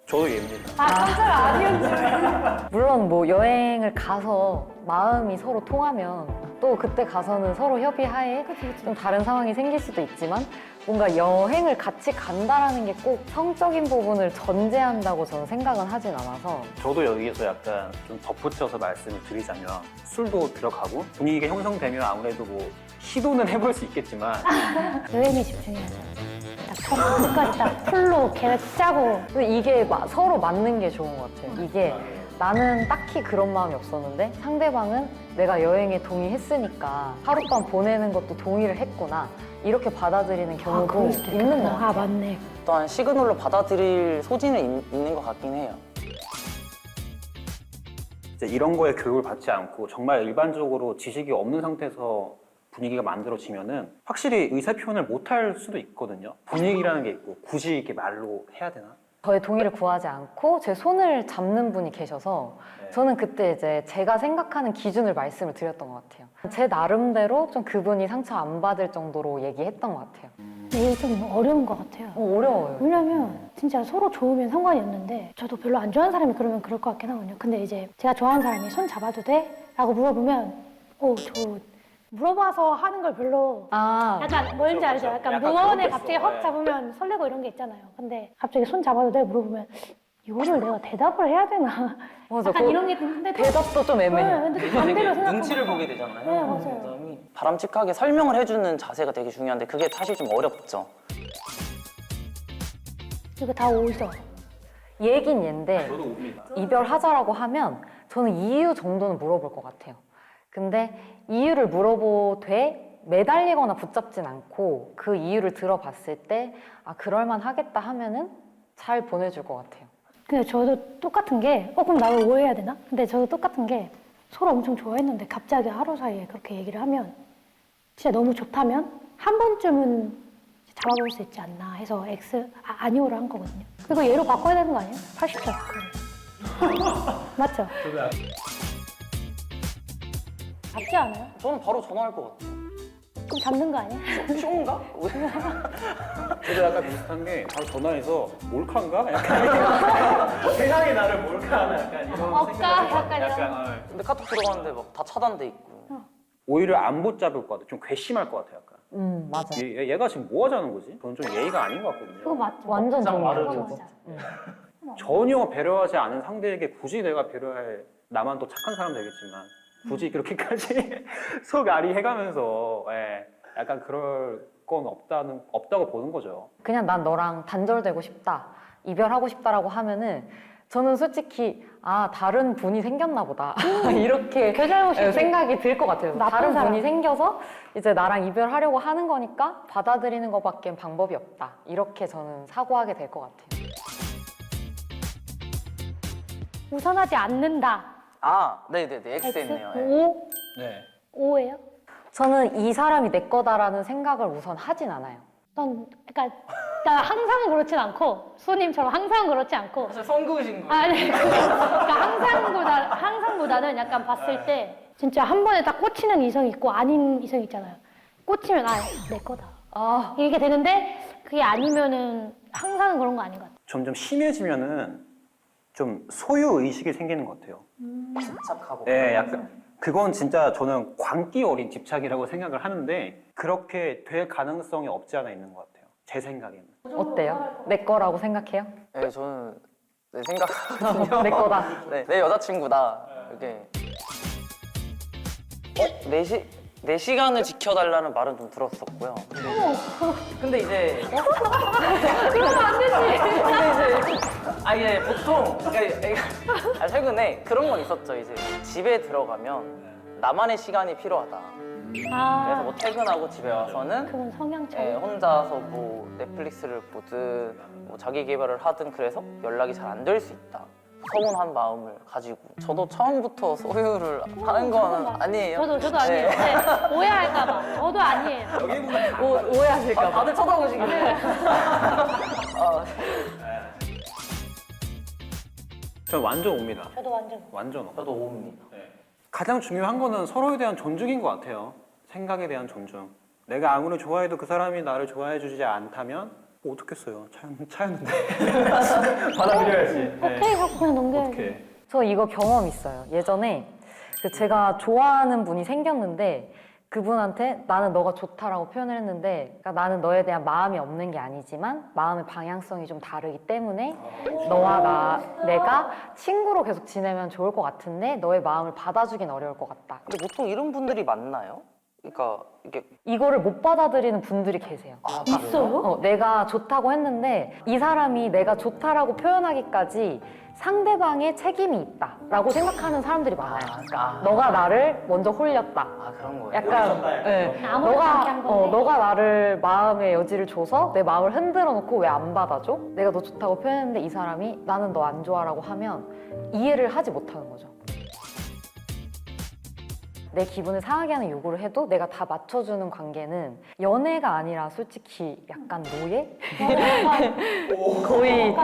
저도 예입니다. 깜짝이야 아니었지. 물론 뭐 여행을 가서 마음이 서로 통하면 또 그때 가서는 서로 협의하에 좀 다른 상황이 생길 수도 있지만 뭔가 여행을 같이 간다라는 게 꼭 성적인 부분을 전제한다고 저는 생각은 하진 않아서 저도 여기서 약간 좀 덧붙여서 말씀을 드리자면 술도 들어가고 분위기가 형성되면 아무래도 뭐 시도는 해볼 수 있겠지만 여행에 집중해야죠. 딱 끝까지 딱 풀로 계획 짜고. 근데 이게 서로 맞는 게 좋은 것 같아요. 이게 나는 딱히 그런 마음이 없었는데 상대방은 내가 여행에 동의했으니까 하룻밤 보내는 것도 동의를 했구나. 이렇게 받아들이는 경우도 그럴 수도 있는 것 있겠다. 같아요. 아, 맞네. 또한 시그널로 받아들일 소지는 있는 것 같긴 해요. 이제 이런 거에 교육을 받지 않고 정말 일반적으로 지식이 없는 상태에서 분위기가 만들어지면은 확실히 의사 표현을 못 할 수도 있거든요. 분위기라는 게 있고 굳이 이렇게 말로 해야 되나? 저의 동의를 구하지 않고 제 손을 잡는 분이 계셔서 저는 그때 이제 제가 생각하는 기준을 말씀을 드렸던 것 같아요. 제 나름대로 좀 그분이 상처 안 받을 정도로 얘기했던 것 같아요. 이게 좀 어려운 것 같아요. 어려워요. 왜냐면 진짜 서로 좋으면 상관이 없는데 저도 별로 안 좋아하는 사람이 그러면 그럴 것 같긴 하거든요. 근데 이제 제가 좋아하는 사람이 손 잡아도 돼? 라고 물어보면 저 물어봐서 하는 걸 별로 약간 뭔지 알죠? 약간 무언에 갑자기 확 잡으면 설레고 이런 게 있잖아요. 근데 갑자기 손 잡아도 돼? 물어보면 이거를 내가 대답을 해야 되나? 맞아, 약간 이런 게 있는데 대답도 좀 애매해요. 근데 또 반대로 생각하면 눈치를 보게 되잖아요. 네, 맞아요. 사람이 바람직하게 설명을 해주는 자세가 되게 중요한데 그게 사실 좀 어렵죠. 이거 다 오죠. 얘긴 얘인데 저도 옵니다. 이별하자라고 하면 저는 이유 정도는 물어볼 것 같아요. 근데 이유를 물어보되 매달리거나 붙잡진 않고 그 이유를 들어봤을 때 그럴만 하겠다 하면은 잘 보내줄 것 같아요. 근데 저도 똑같은 게 그럼 나를 오해해야 되나? 근데 저도 똑같은 게 서로 엄청 좋아했는데 갑자기 하루 사이에 그렇게 얘기를 하면 진짜 너무 좋다면 한 번쯤은 잡아볼 수 있지 않나 해서 아니오를 한 거거든요. 그리고 얘로 바꿔야 되는 거 아니에요? 80점. 맞죠? 잡지 않아요? 저는 바로 전화할 것 같아요. 그럼 잡는 거 아니야? 쇼인가? 저도 약간 비슷한 게 바로 전화해서 몰카인가? 약간 세상에 나를 몰카하나 약간 이런 억까? 약간 약간 근데 카톡 들어가는데 막 다 차단돼 있고. 오히려 안 붙잡을 것 같아. 좀 괘씸할 것 같아 약간. 맞아. 얘가 지금 뭐 하자는 거지? 그건 좀 예의가 아닌 것 같거든요. 그거 맞죠? 완전 그냥 말을 동의해요. 해줘. 전혀 배려하지 않은 상대에게 굳이 내가 배려할 나만 또 착한 사람 되겠지만 굳이 그렇게까지 속앓이 해가면서 약간 그럴 건 없다고 보는 거죠. 그냥 난 너랑 단절되고 싶다, 이별하고 싶다라고 하면은 저는 솔직히 다른 분이 생겼나 보다 이렇게 생각이 들 것 같아요. 다른 분이 생겨서 이제 나랑 이별하려고 하는 거니까 받아들이는 것밖엔 방법이 없다, 이렇게 저는 사고하게 될 것 같아요. 우선하지 않는다. 네네네. X했네요. O? 네. O예요? 저는 이 사람이 내 거다라는 생각을 우선 하진 않아요. 그러니까 항상 그렇진 않고 수호님처럼 항상 그렇지 않고 성그으신 거예요? 아니 그러니까 항상보다는 약간 봤을 때 진짜 한 번에 딱 꽂히는 이성이 있고 아닌 이성이 있잖아요. 꽂히면 내 거다. 이렇게 되는데 그게 아니면은 항상 그런 거 아닌 것 같아요. 점점 심해지면은 좀 소유 의식이 생기는 것 같아요. 집착하고. 네, 약간 그건 진짜 저는 광기 어린 집착이라고 생각을 하는데 그렇게 될 가능성이 없지 않아 있는 것 같아요. 제 생각에는. 어때요? 내 거라고 생각해요? 네, 저는 내 생각하거든요. 내 거다. 네, 내 여자친구다. 이렇게. 내 시간을 지켜달라는 말은 좀 들었었고요. 근데 이제 그러면 안 되지. 근데 이제 이게 보통 최근에 그런 건 있었죠. 이제 집에 들어가면 나만의 시간이 필요하다. 그래서 뭐 퇴근하고 집에 와서는 그건 성향처럼. 혼자서 뭐 넷플릭스를 보든 뭐 자기 개발을 하든 그래서 연락이 잘 안 될 수 있다. 서운한 마음을 가지고 저도 처음부터 소유를 하는 건 아니에요. 저도 아니에요. 네. 오해할까봐. 저도 아니에요. 오해하실까봐. 다들 쳐다보시길래. 전 완전 옵니다. 저도 완전 옵니다. 저도 옵니다. 가장 중요한 거는 서로에 대한 존중인 것 같아요. 생각에 대한 존중. 내가 아무리 좋아해도 그 사람이 나를 좋아해 주지 않다면 뭐 어떻겠어요. 차였는데. 받아들여야지. 오케이 하고 그냥 넘겨야지. 저 이거 경험 있어요. 예전에 제가 좋아하는 분이 생겼는데 그분한테 나는 너가 좋다라고 표현을 했는데 그러니까 나는 너에 대한 마음이 없는 게 아니지만 마음의 방향성이 좀 다르기 때문에 너와 내가 친구로 계속 지내면 좋을 것 같은데 너의 마음을 받아주긴 어려울 것 같다. 근데 보통 이런 분들이 많나요? 그러니까 이게 이거를 못 받아들이는 분들이 계세요. 있어요? 내가 좋다고 했는데 이 사람이 내가 좋다라고 표현하기까지 상대방의 책임이 있다라고 생각하는 사람들이 많아요. 너가 나를 먼저 홀렸다. 그런 거예요. 약간 아무렇지 않게 한 건데. 너가 나를 마음의 여지를 줘서 내 마음을 흔들어 놓고 왜 안 받아줘? 내가 너 좋다고 표현했는데 이 사람이 나는 너 안 좋아라고 하면 이해를 하지 못하는 거죠. 내 기분을 상하게 하는 요구를 해도 내가 다 맞춰주는 관계는 연애가 아니라 솔직히 약간 노예? 거의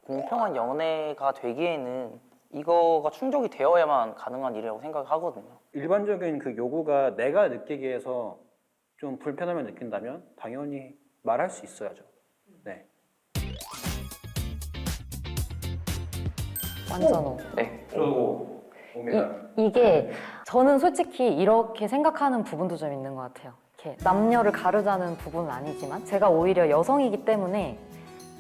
공평한 연애가 되기에는 이거가 충족이 되어야만 가능한 일이라고 생각하거든요. 일반적인 그 요구가 내가 느끼기에서 좀 불편함을 느낀다면 당연히 말할 수 있어야죠. 네. 완전 네. 저도 이게 저는 솔직히 이렇게 생각하는 부분도 좀 있는 것 같아요. 이렇게 남녀를 가르자는 부분은 아니지만 제가 오히려 여성이기 때문에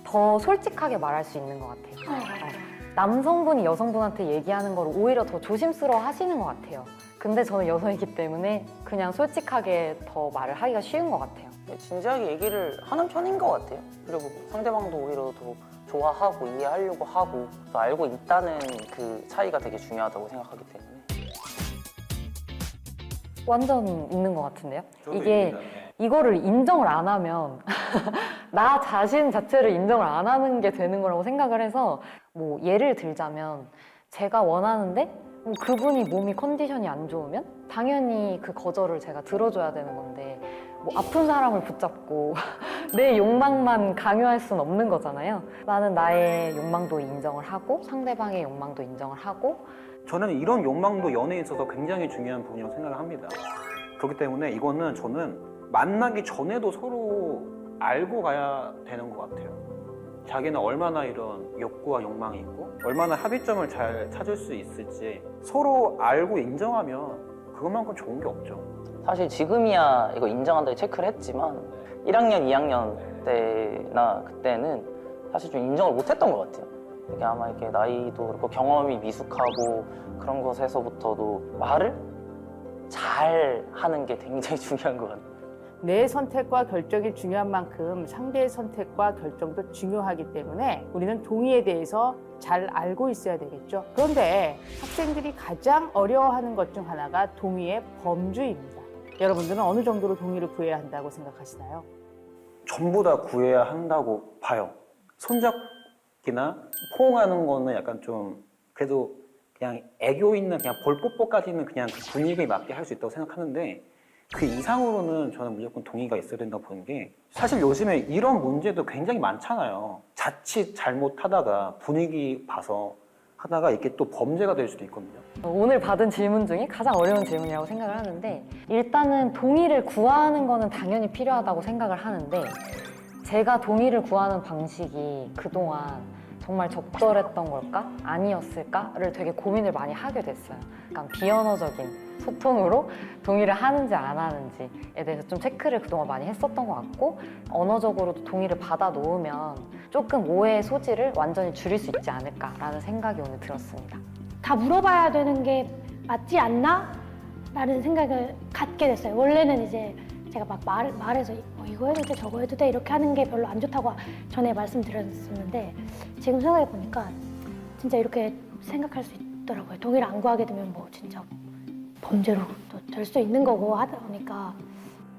더 솔직하게 말할 수 있는 것 같아요. 남성분이 여성분한테 얘기하는 걸 오히려 더 조심스러워 하시는 것 같아요. 근데 저는 여성이기 때문에 그냥 솔직하게 더 말을 하기가 쉬운 것 같아요. 진지하게 얘기를 하는 편인 것 같아요. 그리고 상대방도 오히려 더 좋아하고 이해하려고 하고 또 알고 있다는 그 차이가 되게 중요하다고 생각하기 때문에. 완전 있는 것 같은데요? 저도 이게 있습니다. 네. 이거를 인정을 안 하면 나 자신 자체를 인정을 안 하는 게 되는 거라고 생각을 해서 뭐 예를 들자면 제가 원하는데 뭐 그분이 몸이 컨디션이 안 좋으면 당연히 그 거절을 제가 들어줘야 되는 건데 뭐 아픈 사람을 붙잡고 내 욕망만 강요할 수는 없는 거잖아요. 나는 나의 욕망도 인정을 하고 상대방의 욕망도 인정을 하고 저는 이런 욕망도 연애에 있어서 굉장히 중요한 부분이라고 생각을 합니다. 그렇기 때문에 이거는 저는 만나기 전에도 서로 알고 가야 되는 것 같아요. 자기는 얼마나 이런 욕구와 욕망이 있고 얼마나 합의점을 잘 찾을 수 있을지 서로 알고 인정하면 그것만큼 좋은 게 없죠. 사실 지금이야 이거 인정한다고 체크를 했지만 1학년, 2학년 때나 그때는 사실 좀 인정을 못했던 것 같아요. 이게 아마 이렇게 나이도 그렇고 경험이 미숙하고 그런 것에서부터도 말을 잘 하는 게 굉장히 중요한 것 같아요. 내 선택과 결정이 중요한 만큼 상대의 선택과 결정도 중요하기 때문에 우리는 동의에 대해서 잘 알고 있어야 되겠죠. 그런데 학생들이 가장 어려워하는 것 중 하나가 동의의 범주입니다. 여러분들은 어느 정도로 동의를 구해야 한다고 생각하시나요? 전부 다 구해야 한다고 봐요. 손잡기나 포옹하는 거는 약간 좀 그래도 그냥 애교 있는 그냥 볼뽀뽀까지는 그냥 그 분위기에 맞게 할 수 있다고 생각하는데 그 이상으로는 저는 무조건 동의가 있어야 된다고 보는 게 사실 요즘에 이런 문제도 굉장히 많잖아요. 자칫 잘못하다가 분위기 봐서 하다가 이게 또 범죄가 될 수도 있거든요. 오늘 받은 질문 중에 가장 어려운 질문이라고 생각을 하는데 일단은 동의를 구하는 거는 당연히 필요하다고 생각을 하는데 제가 동의를 구하는 방식이 그동안 정말 적절했던 걸까? 아니었을까?를 되게 고민을 많이 하게 됐어요. 약간 비언어적인 소통으로 동의를 하는지 안 하는지에 대해서 좀 체크를 그동안 많이 했었던 것 같고 언어적으로도 동의를 받아 놓으면 조금 오해의 소지를 완전히 줄일 수 있지 않을까라는 생각이 오늘 들었습니다. 다 물어봐야 되는 게 맞지 않나? 라는 생각을 갖게 됐어요. 원래는 이제 제가 막 말해서 이거 해도 돼 저거 해도 돼 이렇게 하는 게 별로 안 좋다고 전에 말씀드렸었는데 지금 생각해 보니까 진짜 이렇게 생각할 수 있더라고요. 동의를 안 구하게 되면 뭐 진짜 범죄로 또 될 수 있는 거고 하다 보니까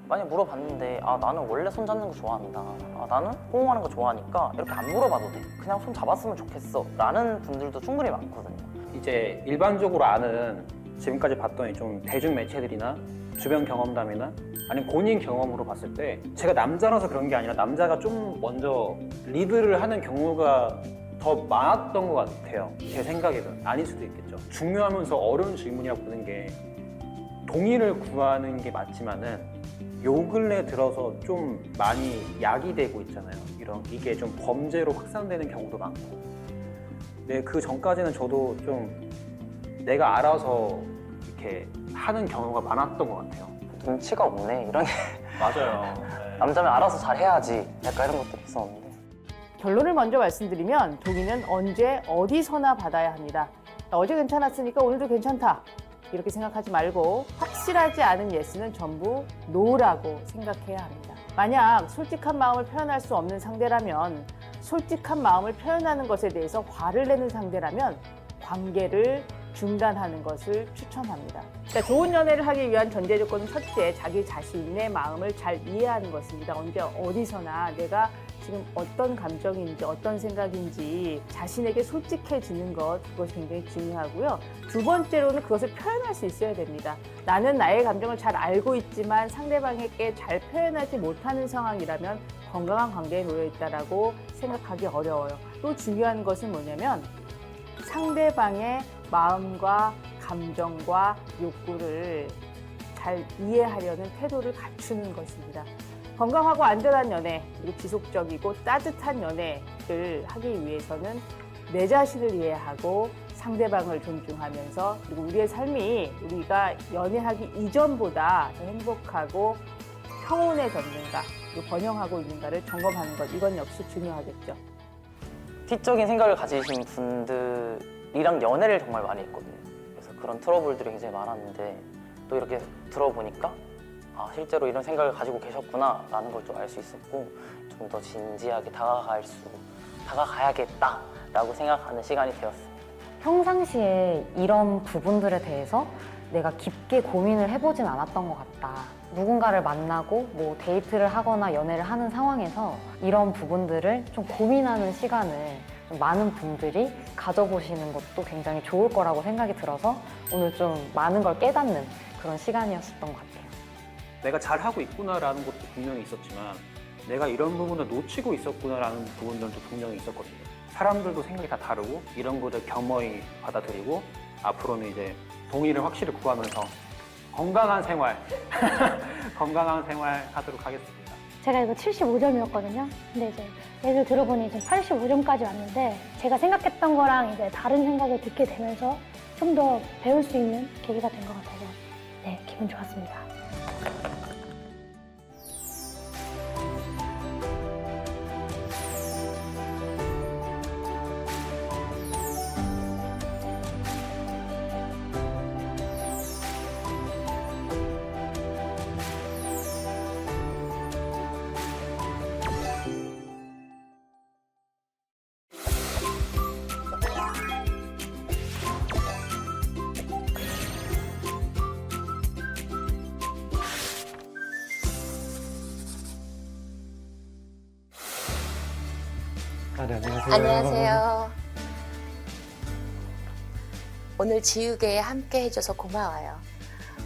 만약 물어봤는데 나는 원래 손 잡는 거 좋아한다. 나는 포옹하는 거 좋아하니까 이렇게 안 물어봐도 돼. 그냥 손 잡았으면 좋겠어. 라는 분들도 충분히 많거든요. 이제 일반적으로 아는 지금까지 봤던 좀 대중 매체들이나 주변 경험담이나 아니면 본인 경험으로 봤을 때 제가 남자라서 그런 게 아니라 남자가 좀 먼저 리드를 하는 경우가 더 많았던 것 같아요. 제 생각에는 아닐 수도 있겠죠. 중요하면서 어려운 질문이라고 보는 게 동의를 구하는 게 맞지만은 요 근래 들어서 좀 많이 야기되고 있잖아요. 이게 좀 범죄로 확산되는 경우도 많고. 근데 그 전까지는 저도 좀 내가 알아서 이렇게 하는 경우가 많았던 것 같아요. 눈치가 없네 이런 게 맞아요. 남자면 알아서 잘 해야지 약간 이런 것들이 있었는데 결론을 먼저 말씀드리면 동의는 언제 어디서나 받아야 합니다. 어제 괜찮았으니까 오늘도 괜찮다. 이렇게 생각하지 말고 확실하지 않은 예스는 전부 노라고 생각해야 합니다. 만약 솔직한 마음을 표현할 수 없는 상대라면, 솔직한 마음을 표현하는 것에 대해서 화를 내는 상대라면 관계를 중단하는 것을 추천합니다. 자, 좋은 연애를 하기 위한 전제 조건은 첫째, 자기 자신의 마음을 잘 이해하는 것입니다. 언제 어디서나 내가 지금 어떤 감정인지 어떤 생각인지 자신에게 솔직해지는 것, 그것이 굉장히 중요하고요. 두 번째로는 그것을 표현할 수 있어야 됩니다. 나는 나의 감정을 잘 알고 있지만 상대방에게 잘 표현하지 못하는 상황이라면 건강한 관계에 놓여 있다라고 생각하기 어려워요. 또 중요한 것은 뭐냐면 상대방의 마음과 감정과 욕구를 잘 이해하려는 태도를 갖추는 것입니다. 건강하고 안전한 연애, 그리고 지속적이고 따뜻한 연애를 하기 위해서는 내 자신을 이해하고 상대방을 존중하면서, 그리고 우리의 삶이 우리가 연애하기 이전보다 더 행복하고 평온해졌는가, 그리고 번영하고 있는가를 점검하는 것, 이건 역시 중요하겠죠. 티적인 생각을 가지신 분들이랑 연애를 정말 많이 했거든요. 그래서 그런 트러블들이 굉장히 많았는데 또 이렇게 들어보니까 아, 실제로 이런 생각을 가지고 계셨구나라는 걸 좀 알 수 있었고, 좀 더 진지하게 다가가야겠다라고 생각하는 시간이 되었어요. 평상시에 이런 부분들에 대해서 내가 깊게 고민을 해보진 않았던 것 같다. 누군가를 만나고 뭐 데이트를 하거나 연애를 하는 상황에서 이런 부분들을 좀 고민하는 시간을 좀 많은 분들이 가져보시는 것도 굉장히 좋을 거라고 생각이 들어서 오늘 좀 많은 걸 깨닫는 그런 시간이었던 것 같아요. 내가 잘하고 있구나라는 것도 분명히 있었지만 내가 이런 부분을 놓치고 있었구나라는 부분들도 분명히 있었거든요. 사람들도 생각이 다 다르고 이런 것을 겸허히 받아들이고 앞으로는 이제 동의를 확실히 구하면서 건강한 생활 건강한 생활 하도록 하겠습니다. 제가 이거 75점이었거든요. 근데 이제 얘기를 들어보니 지금 85점까지 왔는데 제가 생각했던 거랑 이제 다른 생각을 듣게 되면서 좀 더 배울 수 있는 계기가 된 것 같아서 네, 기분 좋았습니다. 안녕하세요. 오늘 지우개에 함께 해줘서 고마워요.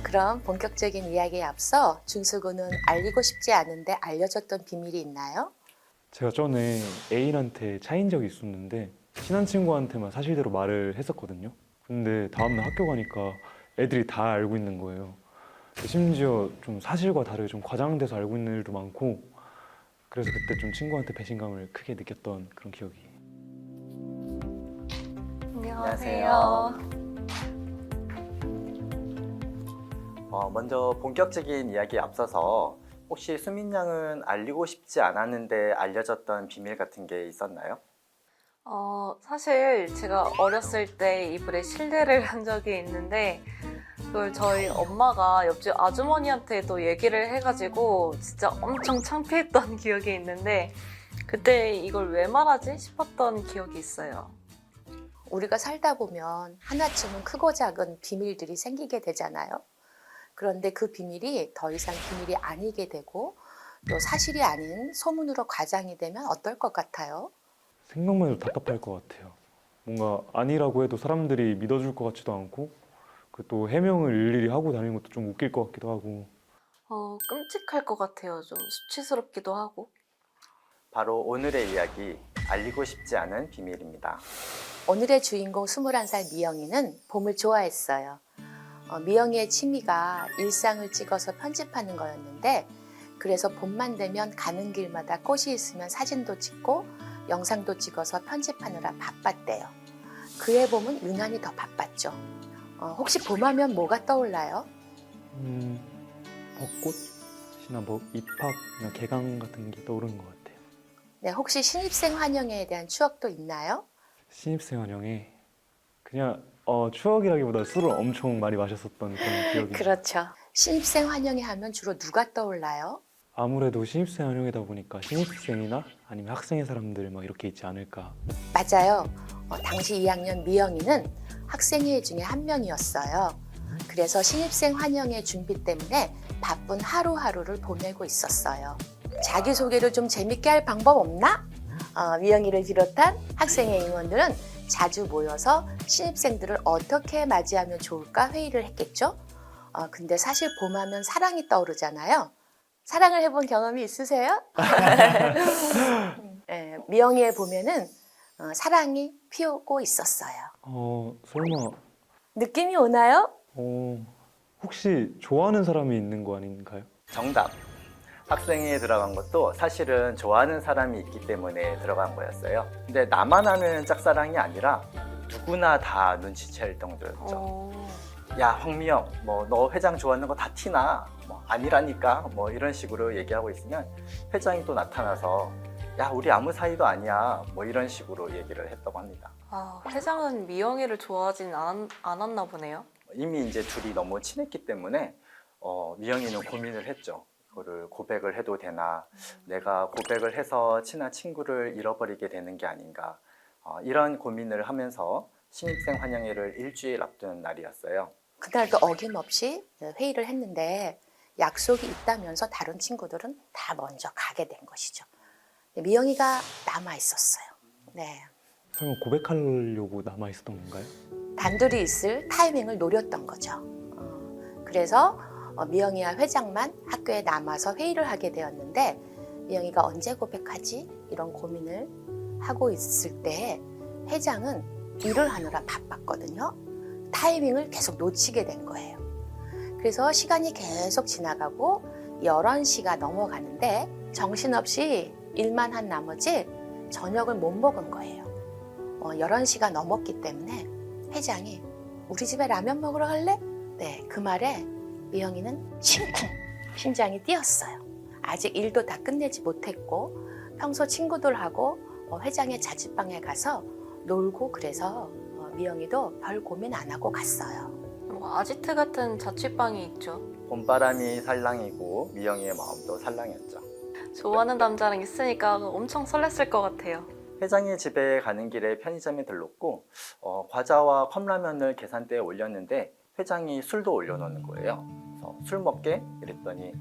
그럼 본격적인 이야기에 앞서 준수군은 알리고 싶지 않은데 알려줬던 비밀이 있나요? 제가 전에 애인한테 차인 적이 있었는데 친한 친구한테만 사실대로 말을 했었거든요. 근데 다음날 학교 가니까 애들이 다 알고 있는 거예요. 심지어 좀 사실과 다르게 좀 과장돼서 알고 있는 일도 많고, 그래서 그때 좀 친구한테 배신감을 크게 느꼈던 그런 기억이. 안녕하세요. 먼저 본격적인 이야기에 앞서서 혹시 수민 양은 알리고 싶지 않았는데 알려졌던 비밀 같은 게 있었나요? 사실 제가 어렸을 때 이불에 실례를 한 적이 있는데 그걸 저희 엄마가 옆집 아주머니한테도 얘기를 해가지고 진짜 엄청 창피했던 기억이 있는데 그때 이걸 왜 말하지 싶었던 기억이 있어요. 우리가 살다 보면 하나쯤은 크고 작은 비밀들이 생기게 되잖아요. 그런데 그 비밀이 더 이상 비밀이 아니게 되고 또 사실이 아닌 소문으로 과장이 되면 어떨 것 같아요? 생각만 해도 답답할 것 같아요. 뭔가 아니라고 해도 사람들이 믿어줄 것 같지도 않고, 또 해명을 일일이 하고 다니는 것도 좀 웃길 것 같기도 하고. 끔찍할 것 같아요. 좀 수치스럽기도 하고. 바로 오늘의 이야기, 알리고 싶지 않은 비밀입니다. 오늘의 주인공 21살 미영이는 봄을 좋아했어요. 미영이의 취미가 일상을 찍어서 편집하는 거였는데, 그래서 봄만 되면 가는 길마다 꽃이 있으면 사진도 찍고 영상도 찍어서 편집하느라 바빴대요. 그해 봄은 유난히 더 바빴죠. 혹시 봄하면 뭐가 떠올라요? 벚꽃이나 뭐 입학이나 개강 같은 게 떠오르는 것 같아요. 네, 혹시 신입생 환영회에 대한 추억도 있나요? 신입생 환영회 그냥 추억이라기보다 술을 엄청 많이 마셨었던 그런 기억이. 그렇죠. 신입생 환영회 하면 주로 누가 떠올라요? 아무래도 신입생 환영이다 보니까 신입생이나 아니면 학생의 사람들 막 이렇게 있지 않을까. 맞아요. 당시 2학년 미영이는 학생회 중에 한 명이었어요. 그래서 신입생 환영회 준비 때문에 바쁜 하루하루를 보내고 있었어요. 자기소개를 좀 재밌게 할 방법 없나? 미영이를 비롯한 학생회 임원들은 자주 모여서 신입생들을 어떻게 맞이하면 좋을까 회의를 했겠죠. 근데 사실 봄하면 사랑이 떠오르잖아요. 사랑을 해본 경험이 있으세요? 네, 미영이에 보면은 사랑이 피우고 있었어요. 설마 느낌이 오나요? 혹시 좋아하는 사람이 있는 거 아닌가요? 정답. 학생회에 들어간 것도 사실은 좋아하는 사람이 있기 때문에 들어간 거였어요. 근데 나만 아는 짝사랑이 아니라 누구나 다 눈치챌 정도였죠. 야, 황미영, 뭐 너 회장 좋아하는 거 다 티나? 뭐 아니라니까? 뭐 이런 식으로 얘기하고 있으면 회장이 또 나타나서 야, 우리 아무 사이도 아니야. 뭐 이런 식으로 얘기를 했다고 합니다. 회장은 미영이를 좋아하진 않았나 보네요. 이미 이제 둘이 너무 친했기 때문에 미영이는 고민을 했죠. 그거를 고백을 해도 되나, 내가 고백을 해서 친한 친구를 잃어버리게 되는 게 아닌가, 이런 고민을 하면서 신입생 환영회를 일주일 앞둔 날이었어요. 그날도 어김없이 회의를 했는데 약속이 있다면서 다른 친구들은 다 먼저 가게 된 것이죠. 미영이가 남아 있었어요. 네. 설마 고백하려고 남아 있었던 건가요? 단둘이 있을 타이밍을 노렸던 거죠. 그래서 미영이와 회장만 학교에 남아서 회의를 하게 되었는데, 미영이가 언제 고백하지? 이런 고민을 하고 있을 때 회장은 일을 하느라 바빴거든요. 타이밍을 계속 놓치게 된 거예요. 그래서 시간이 계속 지나가고 11시가 넘어가는데 정신없이 일만 한 나머지 저녁을 못 먹은 거예요. 11시가 넘었기 때문에 회장이 우리 집에 라면 먹으러 갈래? 네, 그 말에 미영이는 심쿵 심장이 뛰었어요. 아직 일도 다 끝내지 못했고 평소 친구들하고 회장의 자취방에 가서 놀고, 그래서 미영이도 별 고민 안 하고 갔어요. 아지트 같은 자취방이 있죠. 봄바람이 살랑이고 미영이의 마음도 살랑이었죠. 좋아하는 남자랑 있으니까 엄청 설렜을 것 같아요. 회장의 집에 가는 길에 편의점에 들렀고 과자와 컵라면을 계산대에 올렸는데 회장이 술도 올려놓는 거예요. 그래서 술 먹게? 이랬더니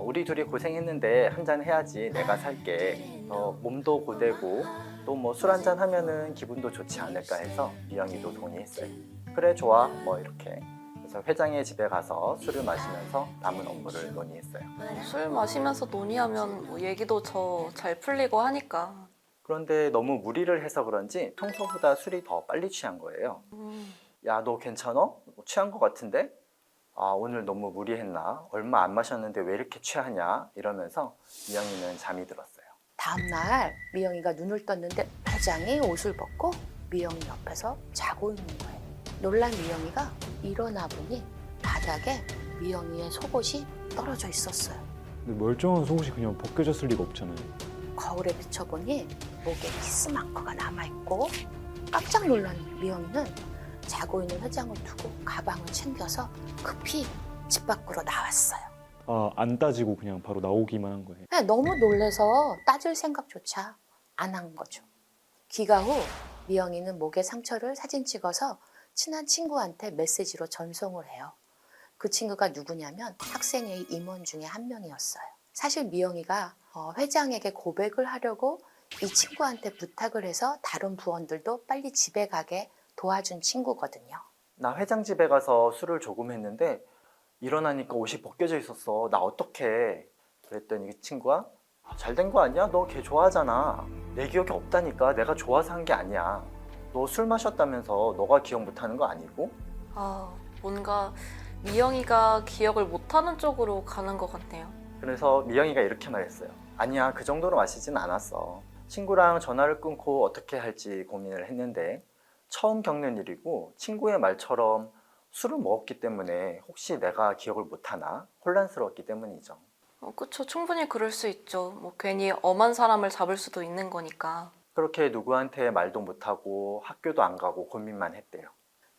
우리 둘이 고생했는데 한잔 해야지, 내가 살게. 몸도 고되고 또 뭐 술 한잔 하면은 기분도 좋지 않을까 해서 미영이도 동의했어요. 그래 좋아, 뭐 이렇게. 그래서 회장의 집에 가서 술을 마시면서 남은 업무를 논의했어요. 술 마시면서 논의하면 뭐 얘기도 잘 풀리고 하니까. 그런데 너무 무리를 해서 그런지 평소보다 술이 더 빨리 취한 거예요. 야, 너 괜찮아? 취한 것 같은데? 오늘 너무 무리했나? 얼마 안 마셨는데 왜 이렇게 취하냐? 이러면서 미영이는 잠이 들었어요. 다음날 미영이가 눈을 떴는데 회장이 옷을 벗고 미영이 옆에서 자고 있는 거예요. 놀란 미영이가 일어나 보니 바닥에 미영이의 속옷이 떨어져 있었어요. 근데 멀쩡한 속옷이 그냥 벗겨졌을 리가 없잖아요. 거울에 비춰보니 목에 키스마크가 남아있고, 깜짝 놀란 미영이는 자고 있는 회장을 두고 가방을 챙겨서 급히 집 밖으로 나왔어요. 안 따지고 그냥 바로 나오기만 한 거예요. 그냥 너무 놀라서 따질 생각조차 안 한 거죠. 귀가 후 미영이는 목에 상처를 사진 찍어서 친한 친구한테 메시지로 전송을 해요. 그 친구가 누구냐면 학생회의 임원 중에 한 명이었어요. 사실 미영이가 회장에게 고백을 하려고 이 친구한테 부탁을 해서 다른 부원들도 빨리 집에 가게 도와준 친구거든요. 나 회장 집에 가서 술을 조금 했는데 일어나니까 옷이 벗겨져 있었어. 나 어떡해? 그랬더니 이 친구가 잘 된 거 아니야? 너 걔 좋아하잖아. 내 기억이 없다니까. 내가 좋아서 한 게 아니야. 너 술 마셨다면서 너가 기억 못하는 거 아니고? 뭔가 미영이가 기억을 못하는 쪽으로 가는 것 같네요. 그래서 미영이가 이렇게 말했어요. 아니야, 그 정도로 마시진 않았어. 친구랑 전화를 끊고 어떻게 할지 고민을 했는데 처음 겪는 일이고 친구의 말처럼 술을 먹었기 때문에 혹시 내가 기억을 못하나 혼란스러웠기 때문이죠. 그쵸, 충분히 그럴 수 있죠. 뭐 괜히 엄한 사람을 잡을 수도 있는 거니까. 그렇게 누구한테 말도 못하고 학교도 안 가고 고민만 했대요.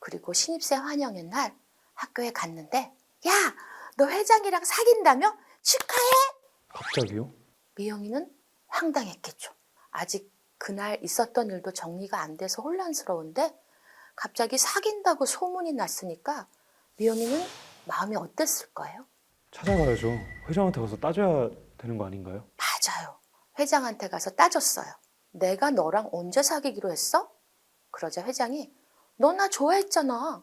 그리고 신입생 환영의 날 학교에 갔는데 야, 너 회장이랑 사귄다며? 축하해! 갑자기요? 미영이는 황당했겠죠. 아직 그날 있었던 일도 정리가 안 돼서 혼란스러운데 갑자기 사귄다고 소문이 났으니까 미영이는 마음이 어땠을 거예요? 찾아가야죠. 회장한테 가서 따져야 되는 거 아닌가요? 맞아요. 회장한테 가서 따졌어요. 내가 너랑 언제 사귀기로 했어? 그러자 회장이 너 나 좋아했잖아.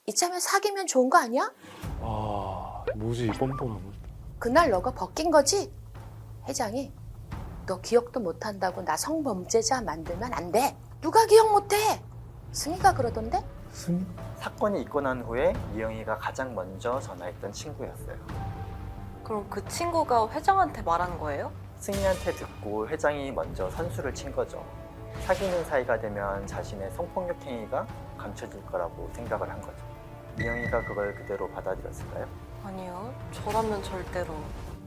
이참에 사귀면 좋은 거 아니야? 아, 뭐지 이 뻔뻔함은. 그날 너가 벗긴 거지? 회장이 너 기억도 못한다고 나 성범죄자 만들면 안 돼. 누가 기억 못해? 승희가 그러던데? 승희? 사건이 있고 난 후에 미영이가 가장 먼저 전화했던 친구였어요. 그럼 그 친구가 회장한테 말한 거예요? 승희한테 듣고 회장이 먼저 선수를 친 거죠. 사귀는 사이가 되면 자신의 성폭력 행위가 감춰질 거라고 생각을 한 거죠. 미영이가 그걸 그대로 받아들였을까요? 아니요. 저라면 절대로.